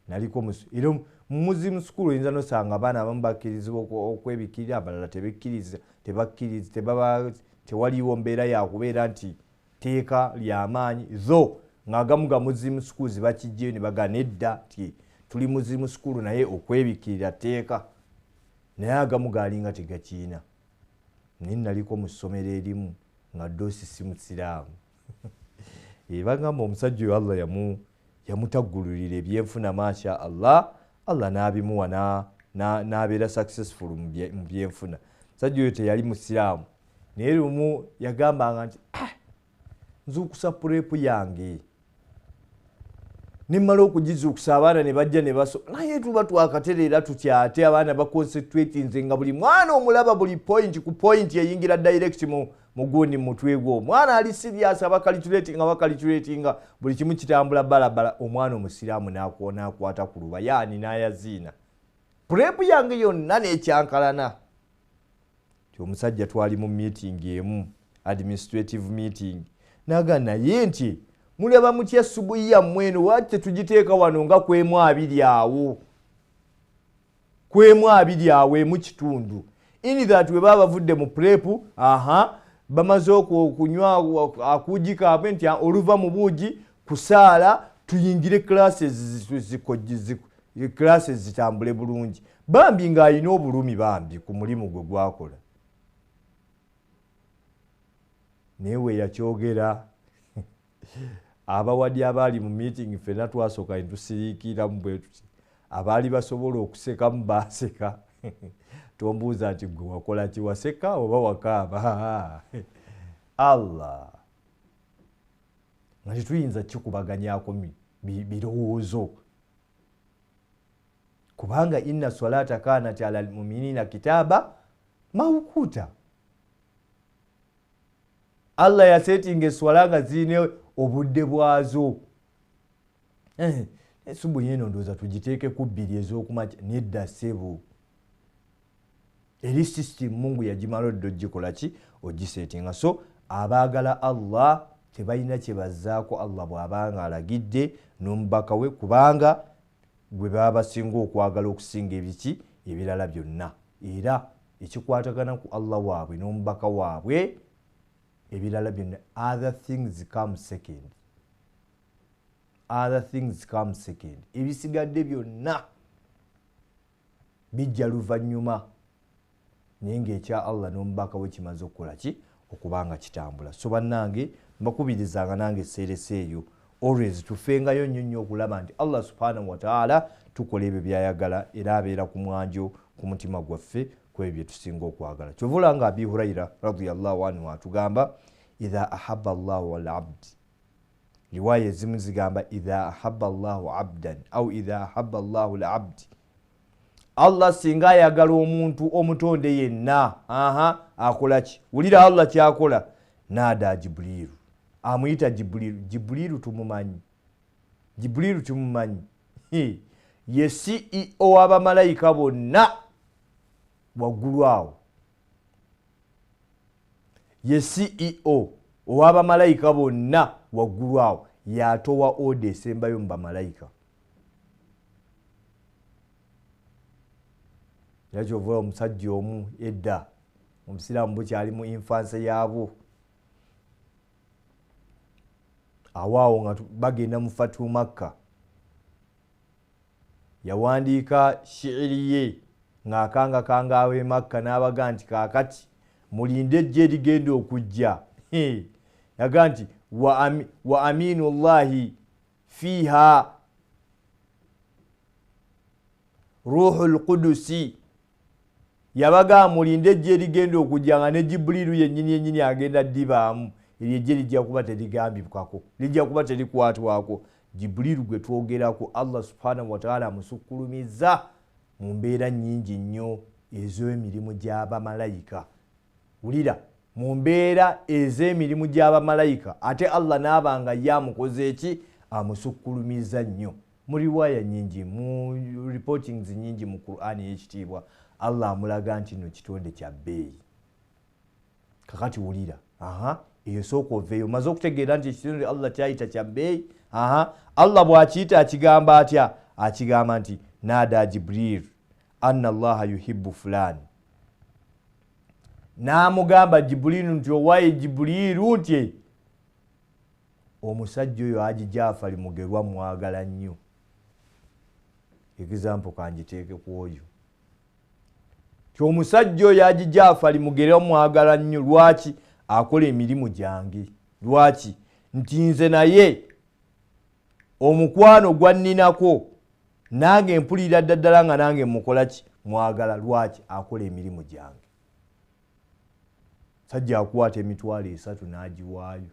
Naliko era Muslim school oyinza nosanga abaana abamu bakkirizibwa okwebikirira, abalala tebakkiriza, tewaliwo mbeera yakubeera nti teeka ly'amaanyi. Zo ng'agamu ga Muslim schools bakijjeyo ne bagana edda ti tuli Muslim school naye okwebikirira teeka, naye agamu gaalinga tegakiina. Naye naliko mu ssomero erimu nga doosi si musiraamu. Bagamba omusajja oyo Allah yamutaggululira ebyenfuna masha Allah n'abimuwa n'abeera successful mu byenfuna. Omusajja oyo teyali musiraamu, naye lumu yagambanga nti nzuukusa pureepu yange, nimmala okugizuukusa abaana ne bajja ne basoma, naye tuba twakatereera tukyate abaana baconcentratinze nga buli mwana omulaba buli point ku point eyingira direct mu gundi mutwe gwo. Omwana ali serious abakalitulatinga buli kimu kitambula balabala, omwana omusiraamu n'akwata ku luba yaani n'ayaziina pureepu yange yonna n'ekyankalana. Omusajja twali mu meeting emu, administrative meeting, naga naye nti mulaba mutya subuhi yammwe eno lwaki tetugiteeka wano nga kwemu abiri awo emu kitundu, in that we baba bavudde mu prepu bamaze okunywa akuugi kaabwe nti oluva mu buugi kusaala tuyingire classes zitambule bulungi. Bambi ng'alina obulumi bambi ku mulimu gwe gwakola. Naye we yakyogera abawadi abaali mu meeting ffenna twasooka ne tusiriikiramu bwe tuti, abaali basobola okusekamu baaseka. Tombuuza nti gwe wakola ki, waseka oba wakaaba? Allah nga tetuyinza kikubaganyaako birowoozo, kubanga inna salata kanat ala almu'minina kitaaba mawquta. Allah yasetinga eswala nga zirina obudde bwazo. subuhi eno ndowooza tugiteeke ku 2 ez'okumakya nedda ssebo. Eri system Mungu yagimala oddo ogikola ki ogiseetinga. So abaagala Allah tebalina kye bazzaako Allah bw'abanga alagidde n'omubaka we, kubanga gwe baba basinga okwagala okusinga ebiki ebirala byonna. Era ekikwatagana ku Allah waabwe n'omubaka waabwe ebirala byonna, other things come second. Other things come second. Ebisigadde byonna bijja luvannyuma, naye ng'ekya Allah n'omubaka we kimaze okukola ki okubanga kitambula. So bannange mbakubirizanga nange esseeresa eyo always tufengayo nnyo okulaba nti Allah subhanahu wa ta'ala tukola ebyo byayagala era abeera ku mwanjo ku mutima gwaffe ku ebyo bye tusinga okwagala. Kyovula nga Abi Hurayra radiyallahu anhu atugamba idha ahabba Allahu al-abd, riwaya ezimu zigamba idha ahabba Allahu abdan au idha ahabba Allahu al-abd, Allah singa ayagala omuntu omutonde yenna akola ki? Wulira Allah kyakola, nada Jibrilu, amuyita Jibrilu. Jibrilu tumumanyi, Jibrilu tumumanyi, ye CEO w'abamalayika bonna waggulu awo, ye CEO ow'abamalayika bonna waggulu awo, yatowa oda esembayo mu bamalayika. Era kyova omusajja omu edda omusiraamu bukyali mu infanse yaabwo, awaawo nga bagenda mu Fatu Makka, yawandiika shiiri ye ng'akangakanga ab'e Makka n'abaga nti kaakati mulinde ejje erigenda okujja. Yaga nti wa aminullahi fiha ruhul qudusi, yabaga mulinde ejje erigenda okujja nga ne Jibrilu yennyini agenda ddibaamu. Eryo ejje lijja kuba terigambibwako, lijja kuba terikwatwako. Jibrilu gwe twogerako Allah subhanahu wa ta'ala amusukkulumiza mu mbeera nnyingi nnyo ez'emirimu gy'abamalayika. Wulira, mu mbeera ez'emirimu gy'abamalayika ate Allah n'abanga yamukoze eki? Amusukkulumiza nnyo. Mu riwaya nnyingi, mu reportings nnyingi mu Qur'ani y'ekitiibwa, Allah amulaga nti no kitonde kya bbeeyi. Kakati wulira, eyo sooka oveeyo, maze okutegeera nti ekitonde Allah kyayita kya bbeeyi. Allah bw'akiyita akigamba atya? Akigamba nti nada Jibril anna Allaha yuhibbu fulani. N'amugamba Jibrilu nti owaye Jibrilu nti omusajja oyo Haji Jafari mugerwa mwagala nnyo. Example kanjiteeke ku oyo. Ti omusajja oyo Haji Jafari mugerwa mwagala nnyo. Lwaki? Akola emirimu gyange. Lwaki? Nti nze naye omukwano gwa nninako nange mpulira ddala nga nange mukola ki? Mwagala. Lwaki? Akola emirimu gyange. Sajja akwata emitwalo 3 n'agiwaayo.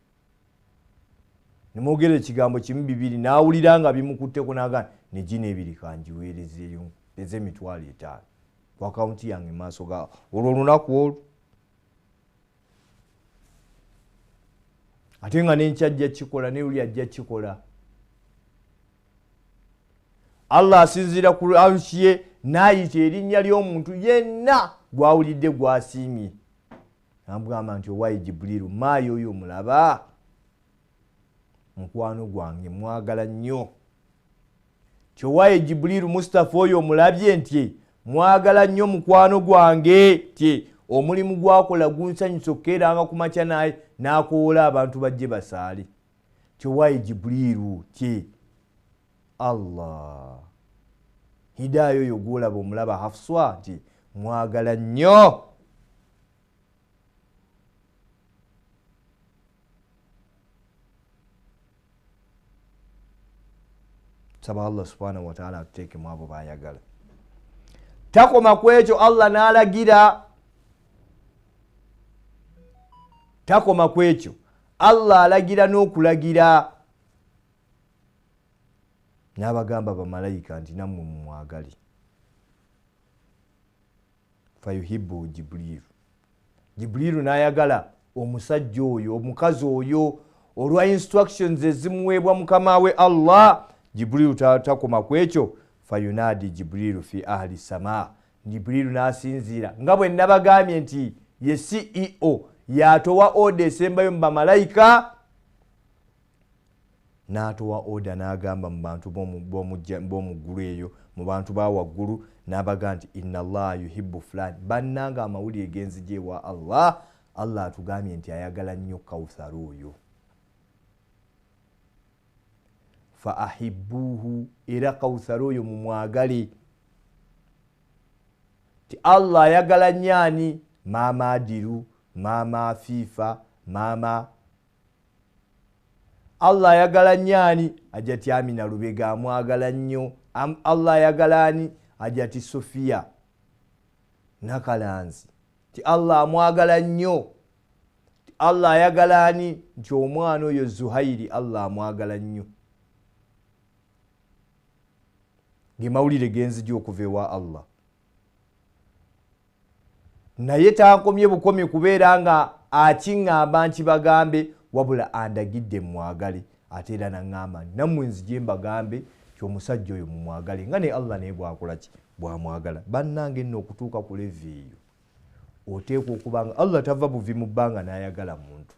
Nimwogera ekigambo kimu 2 n'awulira nga bimukutteko n'agamba ne gino 2 kangiweerezeeyo ez'emitwalo 5 ku akawunti yange maaso ga olwo olunaku olwo. Ate nga n'enkya ajja kikola ne luli ajja kikola. Allah asinziira ku arshi ye n'ayita erinnya ly'omuntu yenna gw'awulidde gw'asiimye. Namugamba nti owaye Jibrilu, maayi oyo mulaba mukwano gwange mwagala nnyo. Ti owaye Jibrilu Mustafa oyo mulabye nti mwagala nnyo mukwano gwange, ti omulimu gwakola gunsanyusa okukeeranga ku makya naye n'akoola abantu bajje basaale. Ti owaye Jibrilu, ti Allah Hidaya oyo gwolaba omulaba Hafswa nti mwagala nnyo. Saba Allah subhanahu wa ta'ala atuteeke mu abo bayagala. Takoma ku ekyo Allah n'alagira. Takoma ku ekyo Allah alagira n'okulagira. N'abagamba bamalayika nti nammwe mumwagale. Fayuhibbu Jibrilu. Jibrilu n'ayagala omusajja oyo, omukazi oyo, olwa instructions ezimuweebwa mukama we Allah. Jibrilu takoma kwekyo fayunadi Jibrilu fi ahli sama. Jibrilu nasinzira nga bwe nabagambye nti ye CEO yatowa oda esembayo mu bamalayika, n'atowa oda n'agamba mu bantu b'omuggulu eyo, mu bantu ba waggulu, n'abaga nti inna Allah yuhibbu fulani. Bannanga amawulire genzije ewa Allah, Allah atugambye nti ayagala nnyo Kawthar oyo. Fa ahibbuhu, era Kawthar oyo mumwagale. Ti Allah ayagala nnyani? Maama Adiru, maama Afifa, maama Allah ayagala nnyani? Ajati Amina Lubega amwagala nnyo. Allah ayagala ani? Ajati Sofia Nakalanzi. Ti Allah amwagala nnyo. Allah ayagala ani? Nti omwana oyo Zuhairi Allah amwagala nnyo. Gemawulire genzije okuva ewa Allah. Naye tankomye bukomye kubeera nga akiŋŋamba nti bagambe, wabula andagidde mwagale. Ate era naŋŋamba nammwe nzije mbagambe nti omusajja oyo mumwagale nga ne Allah naye bwakola ki? Bwamwagala. Bannange nno okutuuka ku levi eyo oteekwa okuba nga Allah tava buvi mu bbanga n'ayagala muntu.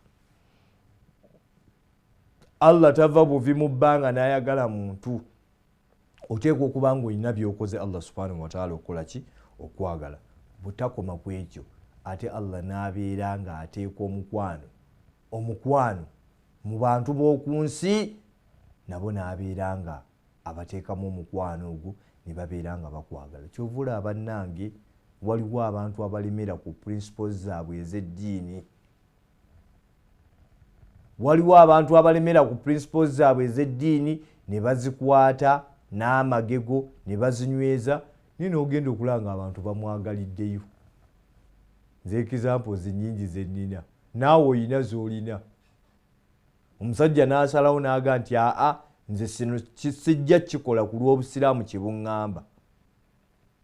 Allah tava buvi mu bbanga n'ayagala muntu. Oteekwa okuba nga olina by'okoze Allah subhanahu wa ta'ala okukola ki? Okwagala. Butakoma ku ekyo ate Allah n'abeera nga ateeka omukwano mu bantu b'oku nsi, nabo n'abeera nga abateekamu omukwano ogwo ne babeera nga bakwagala. Kyovula bannange, waliwo abantu abalemera ku principles zaabwe ez'eddiini. Waliwo abantu abalemera ku principles zaabwe ez'eddiini ne bazikwata n'amagego ne bazinyweza. Nina ogenda okulanga abantu bamwagaliddeyo. Nze examples nnyingi ze nnina, naawe oyina z'olina. Omusajja n'asalawo n'aga nti nze sino sijja kikola ku lw'obusiraamu kye buŋŋamba.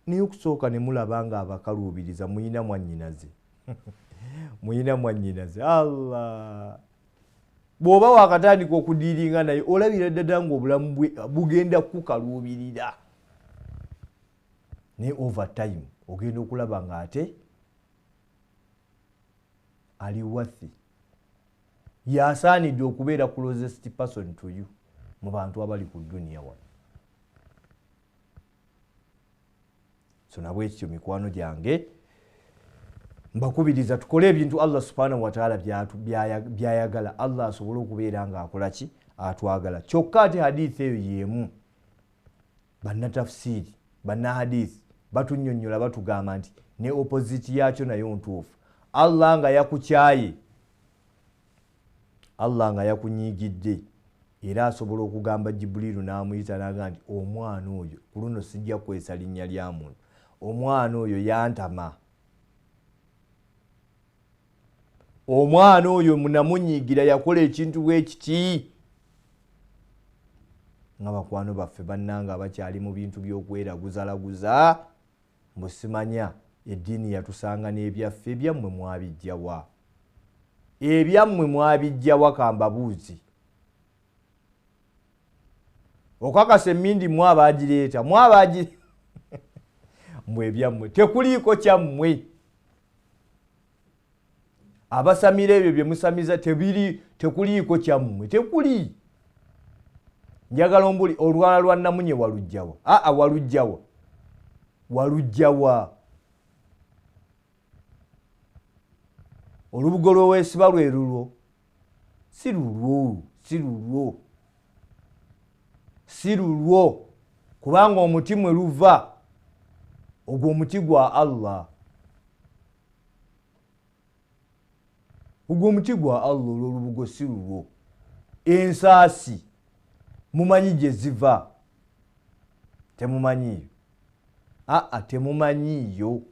Naye okusooka ne mulaba nga abakaluubiriza muyina mwannyinaze. Muyina mwannyinaze. Allah! Bw'oba wakatandika okudiiringa naye olabira ddala ng'obulamu bwe bugenda kukaluubirira. Ne over time ogenda okulaba nga ate ali wathi yasaanidde okubeera closest person to you mu bantu abali ku dunia wano. So nabwe ekyo mikwano gyange mbakubiriza tukole ebintu Allah subhanahu wa ta'ala byayagala. Allah asobole okubeera nga akola ki? Atwagala. Kyokka ate hadithi eyo yemu bannatafsiri bannahadithi batunnyonnyola batugamba nti ne opposite yakyo nayo ntuufu. Allah nga yakukyaye, Allah nga yakunyiigidde, era asobola okugamba Jibrilu n'amuyita n'agamba nti omwana oyo ku luno sijja kwesa linnya lya muntu, omwana oyo yantama, omwana oyo munamunyiigira yakola ekintu bwekiti. Nga bakwano baffe bannanga abakyali mu bintu by'okweraguzalaguza, mbu simanya eddiini yatusanga n'ebyaffe. Ebyammwe mwabijjawa? Ebyammwe mwabijjawa? Kambabuuzi. Okakasa emmindi mwabaagireeta? Mmwe ebyammwe tekuliiko kyammwe. Abasamira ebyo bye musamiza tekuliiko kyammwe. Tekuli. Njagala ombuli olwala lwa Namunye walujjawa? Walujjawa. Walujjawa. Olubugo lw'oweesiba lwe lulwo? Si lulwo, si lulwo, si lulwo. Kubanga omuti mwe luva ogwo omuti gwa Allah. Ogwo omuti gwa Allah olw'olubugo si lulwo. Ensaasi mumanyi gye ziva? Temumanyiyo? Temumanyiyo.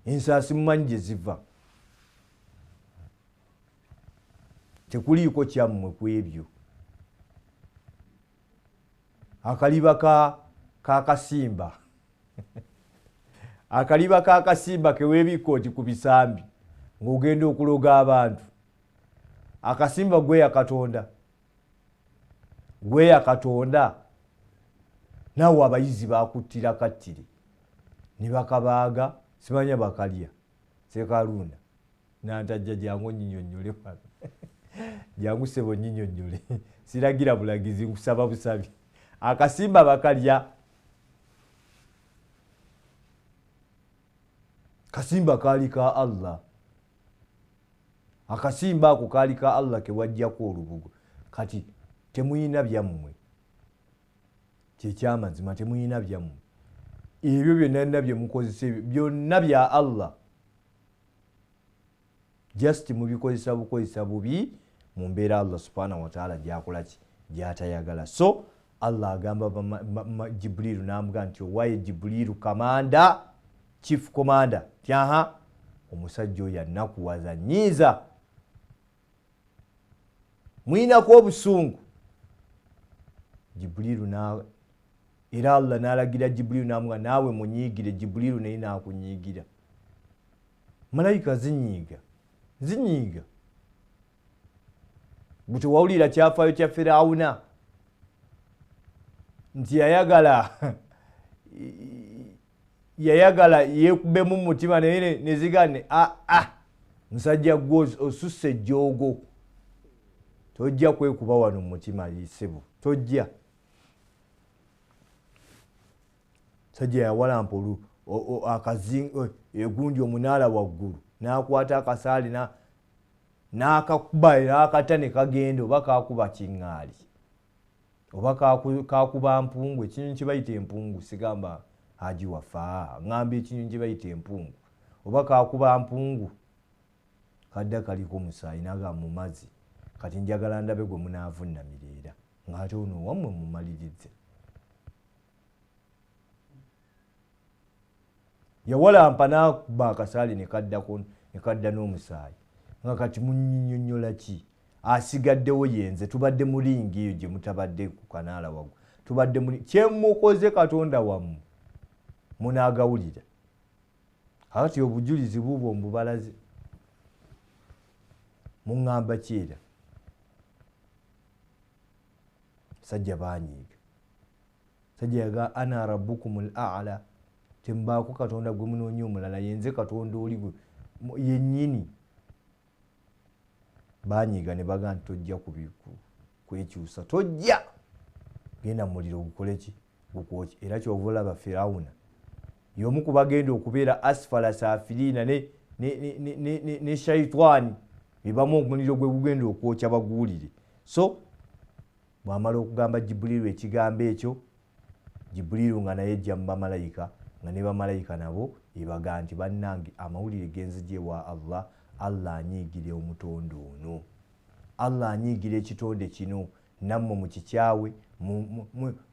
Ensaasi mumanyi gye ziva? Tekuliiko kyammwe ku ebyo. Akaliba k'akasimba akaliba k'akasimba ke weebikka oti ku bisambi ng'ogenda okuloga abantu. Akasimba gwe yakatonda. gweya katonda nawe abayizi bakuttira kattire ne bakabaaga simanya bakalya Sekalunda nantajja jangu nyinyonnyole pano jangu sebo nyinyonnyole siragira bulagizi nkusaba busabi akasimba bakalya kasimba kali ka Allah akasimba ako kali ka Allah ke wajjako olubugo kati temuyina byammwe kyekyamazima temuyina byammwe ebyo byonna bye mukozesa byonna bya Allah just mubikozesa bukozesa bubi mu mbeera Allah subhanahu wa ta'ala gyakolaki gyatayagala. So Allah agamba Jibrilu n'amuga nti owaye Jibrilu kamanda chief commander tyaha omusajja oyo anakuwaza nyiiza mwinako obusungu. Jibrilu na era Allah n'alagira Jibrilu n'amuga naawe munyiigire. Jibrilu naye n'akunyiigira. Malayika zinyiiga bwe wawulira kyafaayo kya Firawuna nti yayagala yeekubemu mu mutima naye nezigane musajja gwe osusse ejjoogo tojja kwekuba wano mu mutima lisebo tojja. Sajja yawalampa egundi omunaala waggulu n'akwata akasaali n'akakuba n'akata ne kagenda oba kakuba kiŋŋaali oba kakuba mpungu. Ekinyonyi kye bayita empungu sigamba haji wafa ngamba ekinyonyi kye bayita empungu oba kakuba mpungu kadda kaliko musaayi naga mu mazzi kati njagala ndabe gwe munaavunnamira era ng'ate ono wammwe mumalirize. Yawalampa n'akuba akasaali ne kadda n'omusaayi nga kati munnyonnyola ki? Asigaddewo yenze tubadde mu lingi eyo gye mutabadde ku kanaala wagwo tubadde mu kyemukoze Katonda wammwe munaagawulira. Kati obujulizi buubwo mbubalaze muŋŋamba kyera. Sajja baanyiiga. Sajja yaga ana rabbukumul a'la tembaako Katonda gwe munoonya omulala yenze Katonda oli gwe yennyini. Baanyiiga ne baga nti tojja kwekyusa tojja genda mu muliro gukole ki gukwoki. Era kyova olaba Firawuna y'omu ku bagenda okubeera asfala safiriina ne shaitani bibamu omuliro gwe gugenda okwokya baguwulire. So bw'amala okugamba Jibrilu ekigambo ekyo Jibrilu nga naye ejja mu bamalayika nga ne bamalayika nabo ebaga nti bannange amawulire genzije wa Allah anyiigire omutonde ono. Allah anyiigire ekitonde kino nammwe mukikyawe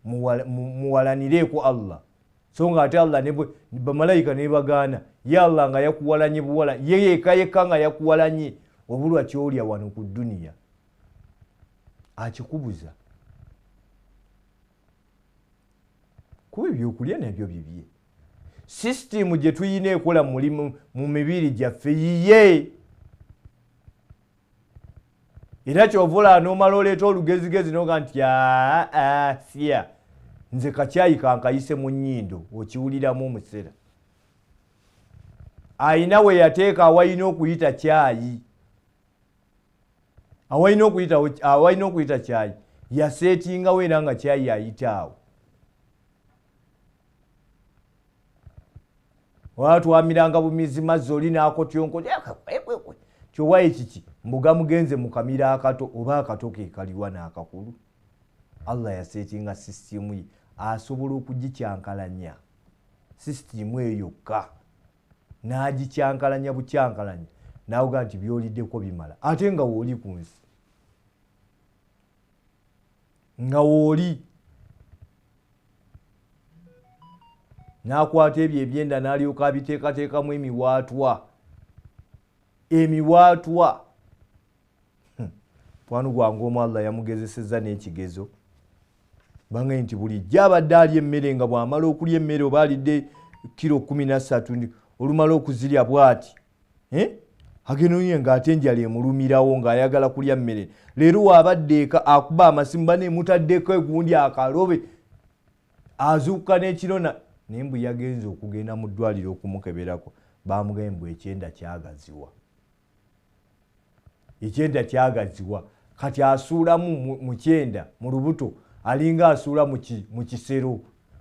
muwalanireeko Allah. So nga ate Allah ne bamalayika ne bagaana ye Allah nga yakuwalanye buwala ye yekka nga yakuwalanye wabulwa kyolya wano ku duniya akikubuza kuba ebyokulya nabyo bibye. Sisitimu gye tuyina ekola mulimu mu mibiri gyaffe yiye. Era kyovula n'omala oleeta olugezigezi noga nti siya nze kakyayi kankayise mu nnyindo okiwuliramu omusera. Ayina we yateeka awayina okuyita kyayi. Awayina okuyita kyayi yaseetingawo era nga kyayi ayitaawo. Watwamiranga bumizi mazzi oli n'akotyonko kyowaye kiki mbuga mugenze mukamira akato oba akato ke kaliwa n'akakulu. Allah yaseetinga sisitimu ye asobola okugikyankalanya sisitimu eyo yokka n'agikyankalanya bukyankalanya n'avuga nti byoliddeko bimala ate nga wooli ku nsi nga wooli n'akwata ebyo ebyenda n'alyoka abiteekateekamu emiwaatwa. Pwanu gwange omu Allah yamugezesezza n'ekigezo bange nti bulijjo abadde alya emmere nga bw'amala okulya emmere oba alidde kilo 13 olumala okuzirya bw'ati agenoye ng'ate enjala emulumirawo ng'ayagala kulya mmere. Leero wabadde eka akuba amasimu bane mutaddeko egundi akalobe azuuka n'ekirona naye mbu yagenze okugenda mu ddwaliro okumukeberako bamugambye mbu ekyenda kyagaziwa. Ekyenda kyagaziwa kati asuulamu mu kyenda mu lubuto alinga asuula mu kisero.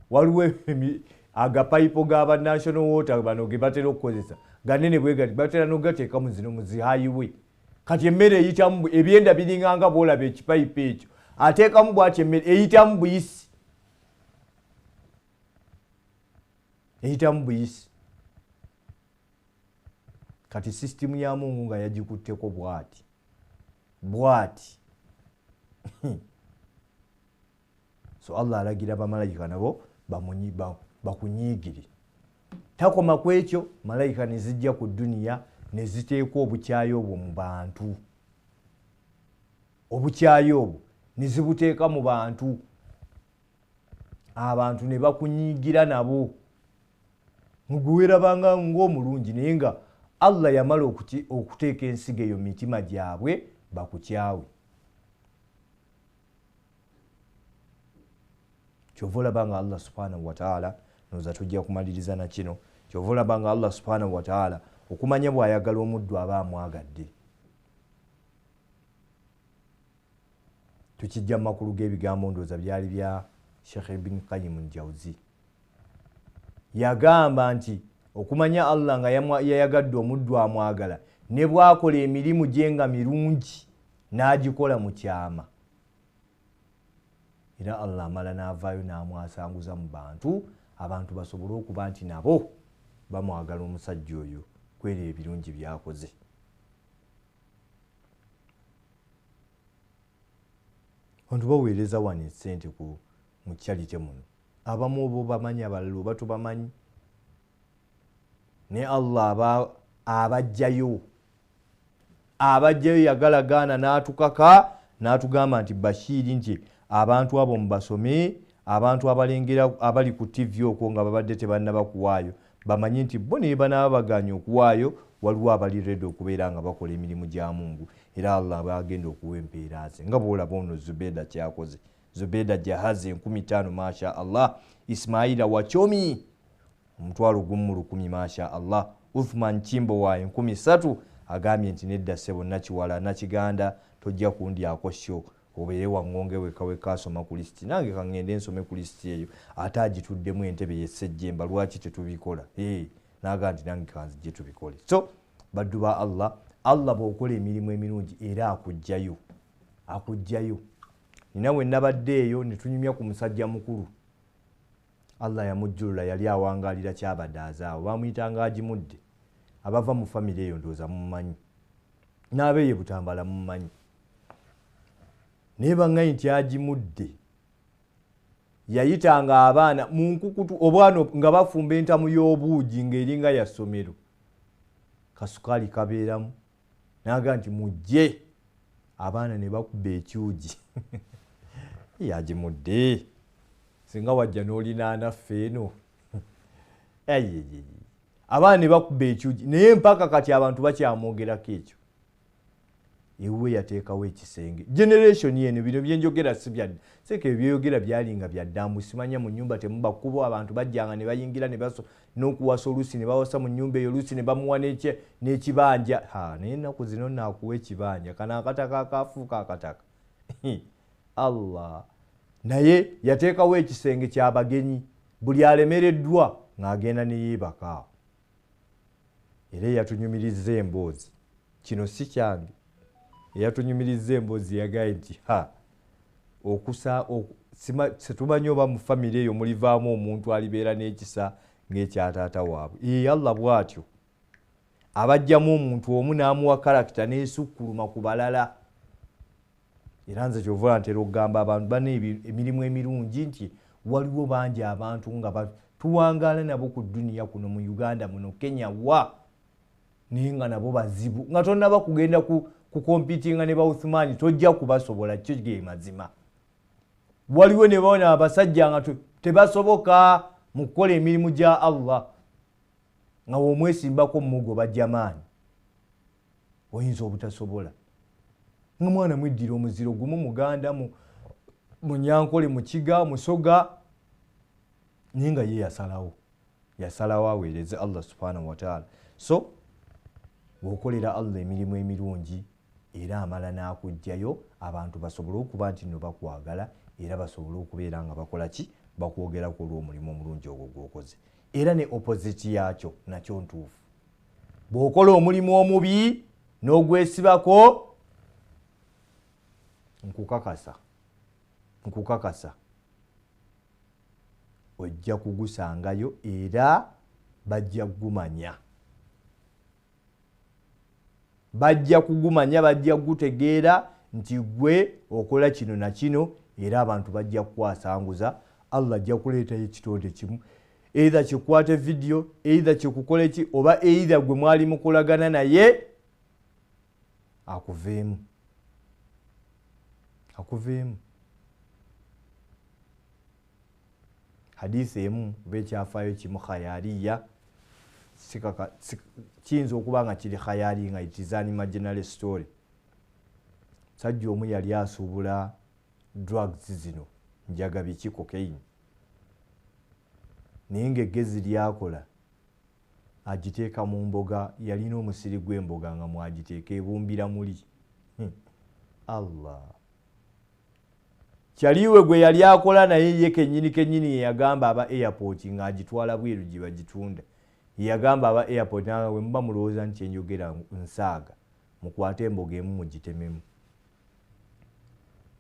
Waliwo agapayipo g'aba national water bano ge batera okukozesa ganene bwe gati batera n'ogateeka mu zino mu zihayiwe. Kati emmere eyitamu ebyenda biringanga bw'olaba ekipayipo ekyo ateekamu bw'ati emmere eyitamu buyisi. Eyitamu buyisi. Kati sisitimu ya Mungu nga yagikutteko bw'ati. So Allah alagira bamalayika nabo bakunyiigire. Takoma ku ekyo malayika ne zijja ku dduniya ne ziteeka obukyayi obwo mu bantu. Obukyayi obwo ne zibuteeka mu bantu. Abantu ne bakunyiigira nabo. Muguwerabanga ng'omulungi naye nga Allah yamala okuteeka ensigo eyo mitima gyabwe bakukyawe. Kyova olabanga Allah subhanahu wa ta'ala noza tujja kumaliriza na kino. Kyova olabanga Allah subhanahu wa ta'ala okumanya bw'ayagala omuddu aba amwagadde. Tukijja mu makulu g'ebigambo ndowooza byali bya Sheikh Ibn Qayyim al-Jawzi. Yagamba nti okumanya Allah nga yayagadde omuddu amwagala ne bw'akola emirimu gye nga mirungi n'agikola mu kyama. Era Allah amala n'avaayo n'amwasanguza mu bantu, abantu basobole okuba nti nabo bamwagala omusajja oyo kwera ebirungi byakoze. Abantu baweereza wano essente mu charity muno. Abamu obo bamanyi abalala oba tobamanyi. Ne Allah abajjayo yagalagaana n'atukaka n'atugamba nti Bashiri nti abantu abo mubasome, abantu abalengera abali ku TV okwo nga babadde tebannaba kuwaayo bamanyi nti bo ne banaba baganya okuwaayo waliwo abali ready okubeera nga bakola emirimu gya Mungu. Era Allah bagenda okuwa empeera ze nga bw'olaba ono Zubeda kyakoze. Zubeda jahazi 15,000 masha Allah. Ismaila Wachomi 1,100 masha Allah. Uthman Chimbo wa 13,000 agambye nti nedda ssebo nakiwala nakiganda tojja kundyako sho obeere wangonge wekaweka asoma ku listi. Nange kangende nsome ku listi eyo ate agituddemu entebe y'essejjemba lwaki tetubikola. Naga nti nange kanzijje tubikole. So baddu ba Allah bw'okola emirimu emirungi era akugjayo. Nina we nabadde eyo ne tunyumya ku musajja mukulu. Allah yamujjulula yali awangaalira kyabadde azaawo. Bamuyitanga Agimudde. Abava mu famire eyo ndowooza mumumanyi. N'abeeye Butambala mumumanyi. Naye bangayi nti Agimudde yayitanga abaana mu nkukutu obwana nga bafumba entamu y'obuugi ng'eringa ya ssomero. Kasukaali kabeeramu. N'aga nti mujje. Abaana ne bakuba ekyugi. Agimudde. Singa wajja n'olina naffe eno. Abaana ne bakuba ekyugi naye mpaka kati abantu bakyamwogerako ekyo. Ewe yateekawo ekisenge. Generation yeno bino byenjogera si byadde. Seke ebyeyogera byalinga byaddamu. Simanya mu nnyumba temuba kkubo abantu bajjanga ne bayingira ne baso n'okuwasa oluusi ne bawasa mu nnyumba eyo oluusi ne bamuwa n'ekibanja. Naye ennaku zino naakuwa ekibanja. Kano akataka akaafuuka akataka. Allah. Naye yateekawo ekisenge ky'abagenyi buli alemereddwa ng'agenda ne yeebaka. Era yatunyumirizza emboozi. Kino si kyange. Yatunyumirizza emboozi yagaye nti setumanyi oba mu famire eyo mulivaamu omuntu alibeera n'ekisa ng'ekya taata waabwe. Allah bw'atyo abajjamu omuntu omu n'amuwa karakita n'esukkuluma ku balala. Era nze kyova ntera okugamba abantu bane emirimu emirungi nti waliwo bangi abantu nga tuwangaala nabo ku dduniya kuno mu Uganda muno Kenya naye nga nabo bazibu nga tonnaba kugenda kukompitinga ne ba Uthmani tojja kubasobola. Kyo ge mazima. Waliwo ne baona abasajja nga tebasoboka mu kukola emirimu gya Allah nga womwesimbako mugo bajjamaani. oyinza obutasobola nga mwana mweddira omuziro gumu muganda mu Nyankole mu Kiga Musoga naye nga ye yasalawo aweereze Allah subhanahu wa ta'ala. So bw'okolera Allah emirimu emirungi era amala n'akugjayo abantu basobole okuba nti nno bakwagala era basobole okubeera nga bakola ki bakwogerako olw'omulimu omulungi ogwo gw'okoze. Era ne opposite yakyo nakyo ntuufu. Bw'okola omulimu omubi n'ogwesibako nkukakasa ojja kugusangayo era bajja kugumanya bajja kugutegeera nti gwe okola kino na kino era abantu bajja kukwasanguza. Allah ajja kuleetayo ekitonde kimu either kikwate video either kikukole ki oba either gwe mwali mukolagana naye akuveemu. Hadithi emu bekyafaayo kimu khayaliya kiyinza okuba nga kiri khayali nga it is an imaginary story. Sajja omu yali asuubula drugs zino njaga biki cocaine naye ng'eggezi lyakola agiteeka mu mboga yalina omusiri gw'emboga nga mwagiteeka ebumbira muli. Allah kyaliwe gwe yali akola naye ye kennyini yeyagamba aba airport ng'agitwala bweru gye bagitunda yeyagamba aba airport nga bwe muba mulowooza nti enjogera nsaaga mukwate emboga emu mugitememu.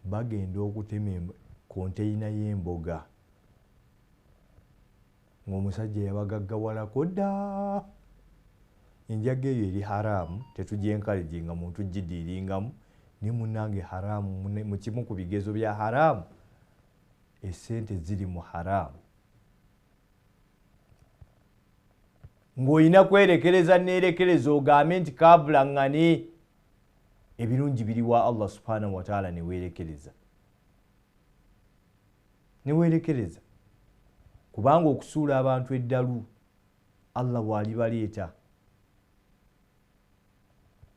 Bagenda okutema konteyina y'emboga ng'omusajja yabagaggawalako dda. Enjaga eyo eri haramu tetugyenkalije nga muntu gidiiringamu naye munnange haramu mu kimu ku bigezo bya haramu essente ziri mu haramu. Ng'olina kwerekereza neerekereza ogambe nti kabulaŋŋane ebirungi biri wa Allah subhanahu wa ta'ala neweerekereza kubanga okusuula abantu eddalu Allah bw'alibaleeta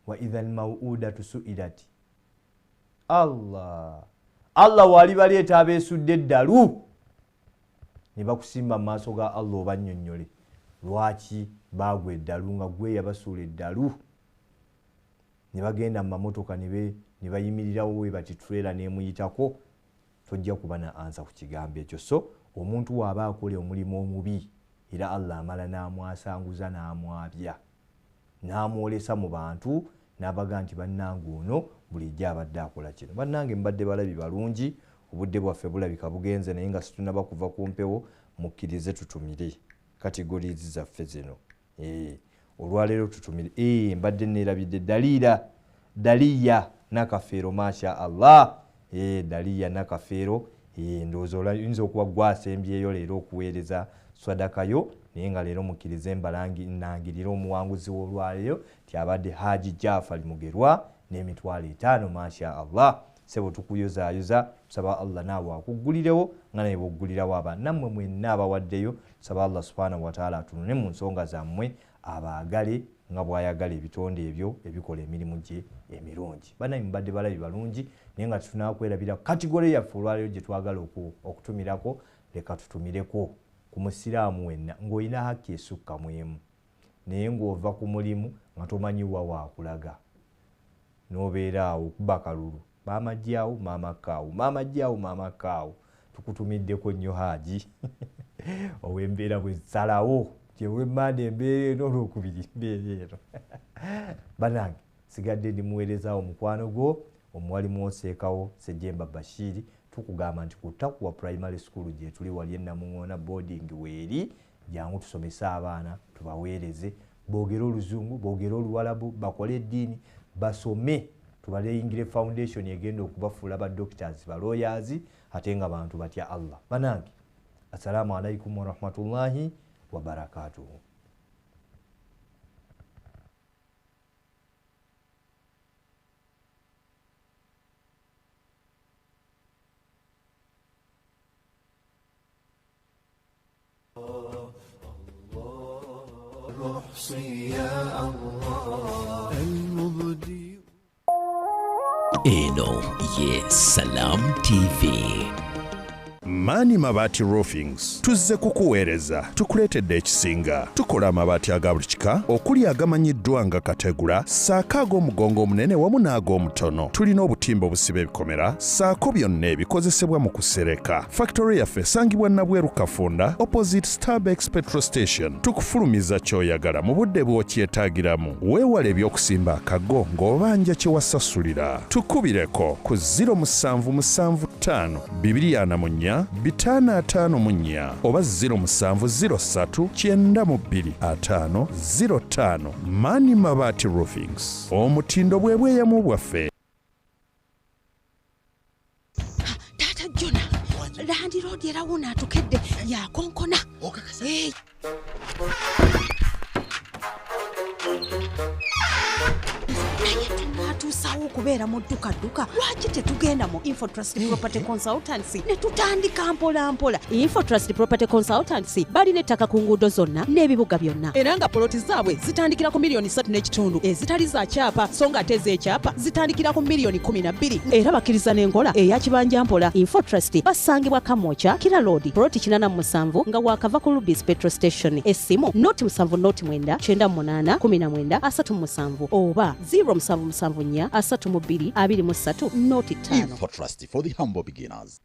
wa idha al-maw'udatu su'ilat Allah bw'alibaleeta abeesudde eddalu ne bakusimba mu maaso ga Allah obannyonnyole lwaki baagwa eddalu nga gwe yabasuula eddalu ne bagenda mu mamotoka ne bayimirirawo we bati trailer n'emuyitako tojja kuba na ansa ku kigambo ekyo. So omuntu waaba akola omulimu omubi era Allah amala n'amwasanguza n'amwabya n'amwolesa mu bantu n'abaga nti bannange ono bulijjo abadde akola kino. Bannange mbadde balabi balungi obudde bwaffe bulabika bugenze naye nga situnaba kuva ku mpewo mukkirize tutumire categories zaffe zino. Olwaleero tutumire mbadde neerabidde Daliya Nakafeero masha Allah. Daliya Nakafeero ndowooza oyinza okuba gwasembyeyo leero okuweereza swadakayo naye nga leero mukkirize nangirira omuwanguzi w'olwaleero ti abadde Haji Jafari Mugerwa n'emitwalo 5 masha Allah. Sebo tukuyozaayoza tusaba Allah naawe akuggulirewo nga naye bw'oggulirawo abantu nammwe mwenna abawaddeyo tusaba Allah subhanahu wa ta'ala atunule mu nsonga zammwe abaagale nga bw'ayagala ebitonde ebyo ebikola emirimu gye emirungi. Bannange mbadde balabi balungi naye nga tunaakwerabira kategole yaffe olwaleero gye twagala okutumirako leka tutumireko ku musiraamu wenna ng'olina hakki esukka mu emu naye ng'ova ku mulimu nga tomanyiwa waakulaga n'obeera awo okuba kalulu maama jjaawo maama kaawo tukutumiddeko nnyo Haji ow'embeera bwe nsalawo gyewemmanda embeera eno olwokubiri mbeera eno. Bannange sigadde ndi muweerezaawo mukwano gwo omuwali mwoseekawo Ssejjemba Bashiri tukugamba nti ku Taqwa Primary School gye tuli wali Namuŋŋoona boarding weeri jangu tusomese abaana tubaweereze boogere Oluzungu boogere Oluwalabu bakole eddiini basome tubaleyingire foundation egenda okubafuula ba doctors ba lawyers ate nga bantu batya Allah. Bannange assalamu alaikum wa rahmatullahi wa barakatuh. يا الله المبدع eno ye Salam TV. Mani Mabati Roofings tuzze kukuweereza tukuleetedde ekisinga. Tukola amabaati aga buli kika okuli agamanyiddwa nga kategula ssaako ag'omugongo omunene wamu n'ag'omutono. Tulina obutimba obusiba ebikomera ssaako byonna ebikozesebwa mu kusereka. Factory yaffe esangibwa Nabweru Kafunda opposite Starbex Petrol Station. Tukufulumiza ky'oyagala mu budde bw'okyetaagiramu. Weewale eby'okusimba akago ng'obanja kye wasasulira. Tukubireko ku 0775 244 554 oba 0703 925 Mani Mabati Roofings. Omutindo bwe bweyamo bwaffe. Tata Jona, Landi Road erawuna atukedde yakonkona. Hey. Tusawo kubeera mu dduka lwaki tetugenda mu Infotrust Property Consultancy ne tutandika mpola. Infotrust Property Consultancy balina ettaka ku nguudo zonna n'ebibuga byonna era nga poloti zaabwe zitandikira ku $1.3 ezitali za kyapa so nga ate ez'ekyapa zitandikira ku $12 era bakkiriza n'enkola eya kibanja mpola. Infotrust basangibwa Kamwokya Kira Road poloti 87 nga wakava ku Rubis Petrol Station. Essimu 0709 98 19 37 oba 0774 32 23 Infotrust for the humble beginners.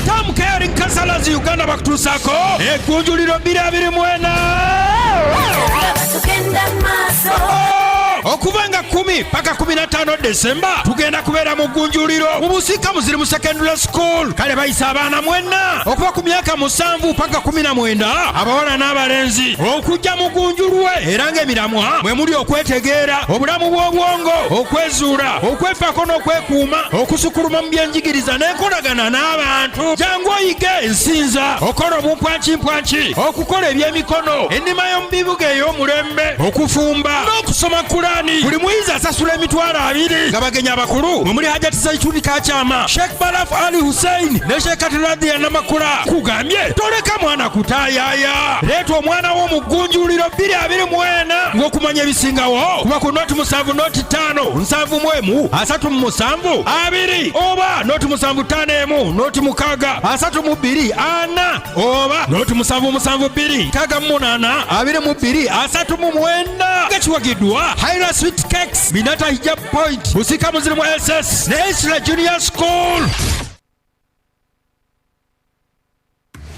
Tom Caring Kasalazi Uganda bakutusako ekunjuliro 2024 okuvanga 10 paka 15 December tugenda kubeera mu gunjuliro mu Busika Musirimu Secondary School. Kale bayisa abaana mwenna okuva ku myaka 7 paka 19 abawala n'abalenzi okujja mu gunjulwe era ng'emiramwa mwe muli okwetegeera obulamu bw'obwongo okwezuula okwefaako n'okwekuuma okusukuluma mu byenjigiriza n'enkolagana n'abantu. Jangu oyige ensinza okola obumpwankimpwanki okukola ebyemikono ennima y'omu bibuga ey'omulembe okufumba n'okusoma Kurani. Buli muyizi asasula $20 nga bagenya abakulu mwe muli Hajati Zaituni Kakyama, Sheikh Balaf Ali Hussein ne Sheikh Atiladi Namakula. Kugambye toleka mwana kutaayaya, leeta omwana wo mu gunjuliro 2024 ng'okumanya ebisingawo kuba ku noti 7 noti 5 7 37 2 oba noti 7 noti 6 32 4 oba noti 7 2 8 22 39 gakiwagiddwa Haira Sweet Cakes Minata Hijab Point Busika Musirimu SS ne Isla Junior School.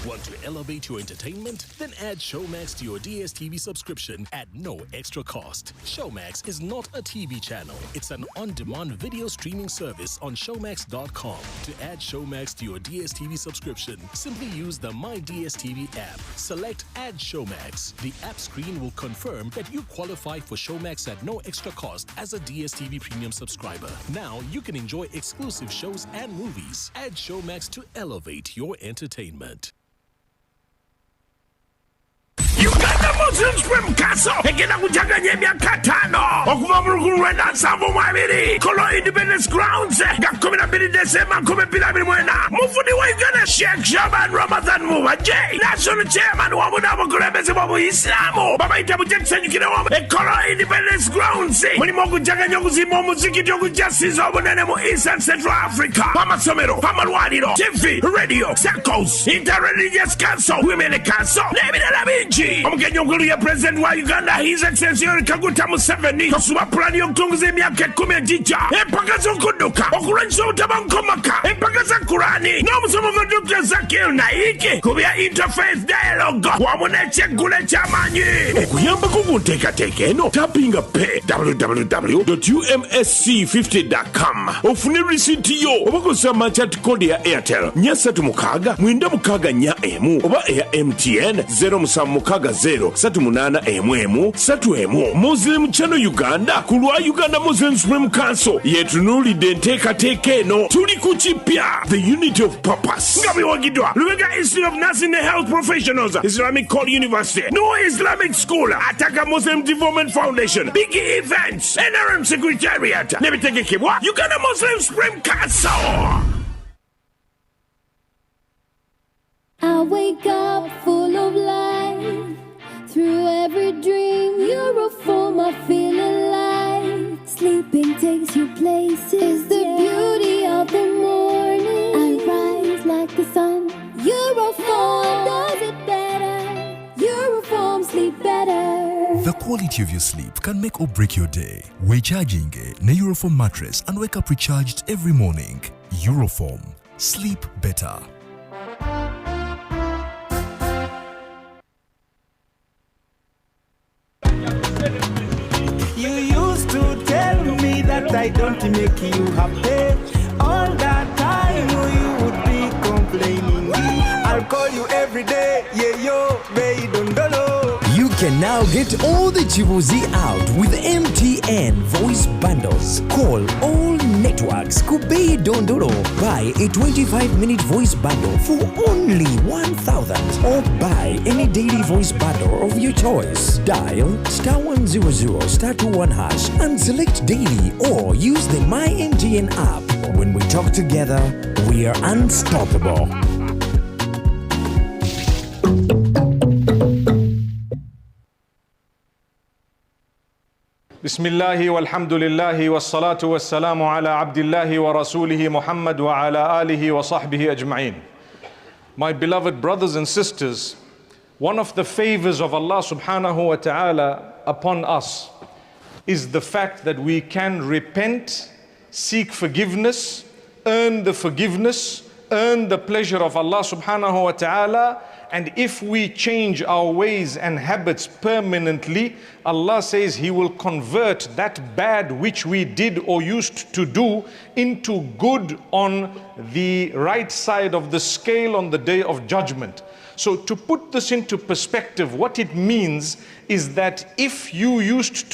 Want to elevate your entertainment? Then add Showmax to your DSTV subscription at no extra cost. Showmax is not a TV channel. It's an on-demand video streaming service on Showmax.com. To add Showmax to your DSTV subscription, simply use the My DSTV app. Select Add Showmax. The app screen will confirm that you qualify for Showmax at no extra cost as a DSTV premium subscriber. Now you can enjoy exclusive shows and movies. Add Showmax to elevate your entertainment. Uganda Muslim Supreme Council egenda kujaganya emyaka 5 okuva mu lukulu lwenda 72 Kolo Independence Grounds nga 12 December 2024. Mufudi wa Uganda Sheikh Shaban Ramadan Mubaje National Chairman wa munabakulembeze mu Islamu babayita bujekusanyukira wa Kolo Independence Grounds mulimu okujaganya okuzimba omuzikiti okujasiza obunene mu Eastern Central Africa amasomero amalwaliro TV radio circles interreligious council women council n'ebirala bingi. Omugenyi omukulu ya President wa Uganda His Excellency Yoweri Kaguta Museveni tosuba pulani y'okutongoza emyaka 10 egijja empaka z'okudduka okulwanyisa obutabankomaka empaka za Kurani n'omusomo gwa Dr. Zakir Naik ku bya interfaith dialogue wamu n'ekyeggula eky'amaanyi okuyambako ku nteekateeka eno tapinga pe www.umsc50.com ofune risiiti yo oba kozesa machat code ya Airtel 36994 oba eya MTN 07603831 Muslim Channel Uganda ku lwa Uganda Muslim Supreme Council yetunuulidde enteekateeka eno tuli ku kipya the unity of purpose nga biwagiddwa Lubega Institute of Nursing and Health Professionals Islamic Call University no Islamic School Ataka Muslim Development Foundation Big Events NRM Secretariat nebitegekebwa Uganda Muslim Supreme Council. I wake up full of life. Through every dream, you're a form I feel alive. Sleeping Dreaming takes you places. It's the beauty of the morning. I rise like the sun. Euroform does it better. Euroform sleep better. The quality of your sleep can make or break your day. Recharging a Euroform mattress and wake up recharged every morning. Euroform. Sleep better. You used to tell me that I don't make you happy. All that time you would be complaining. I'll call you every day, yeah yo, baby dondolo. You can now get all the Chibuzi out with MTN voice bundles. Call all networks Kubei Dondoro. Buy a 25-minute voice bundle for only 1,000 or buy any daily voice bundle of your choice. Dial *100 *21# and select daily or use the My MTN app. When we talk together, we are unstoppable. بسم الله والحمد لله والصلاة والسلام على عبد الله ورسوله محمد وعلى آله وصحبه أجمعين. My beloved brothers and sisters, one of the favors of Allah subhanahu wa ta'ala upon us is the fact that we can repent, seek forgiveness, earn the forgiveness, earn the pleasure of Allah subhanahu wa ta'ala. And if we change our ways and habits permanently, Allah says He will convert that bad which we did or used to do into good on the right side of the scale on the day of judgment. So to put this into perspective, what it means is that if you used to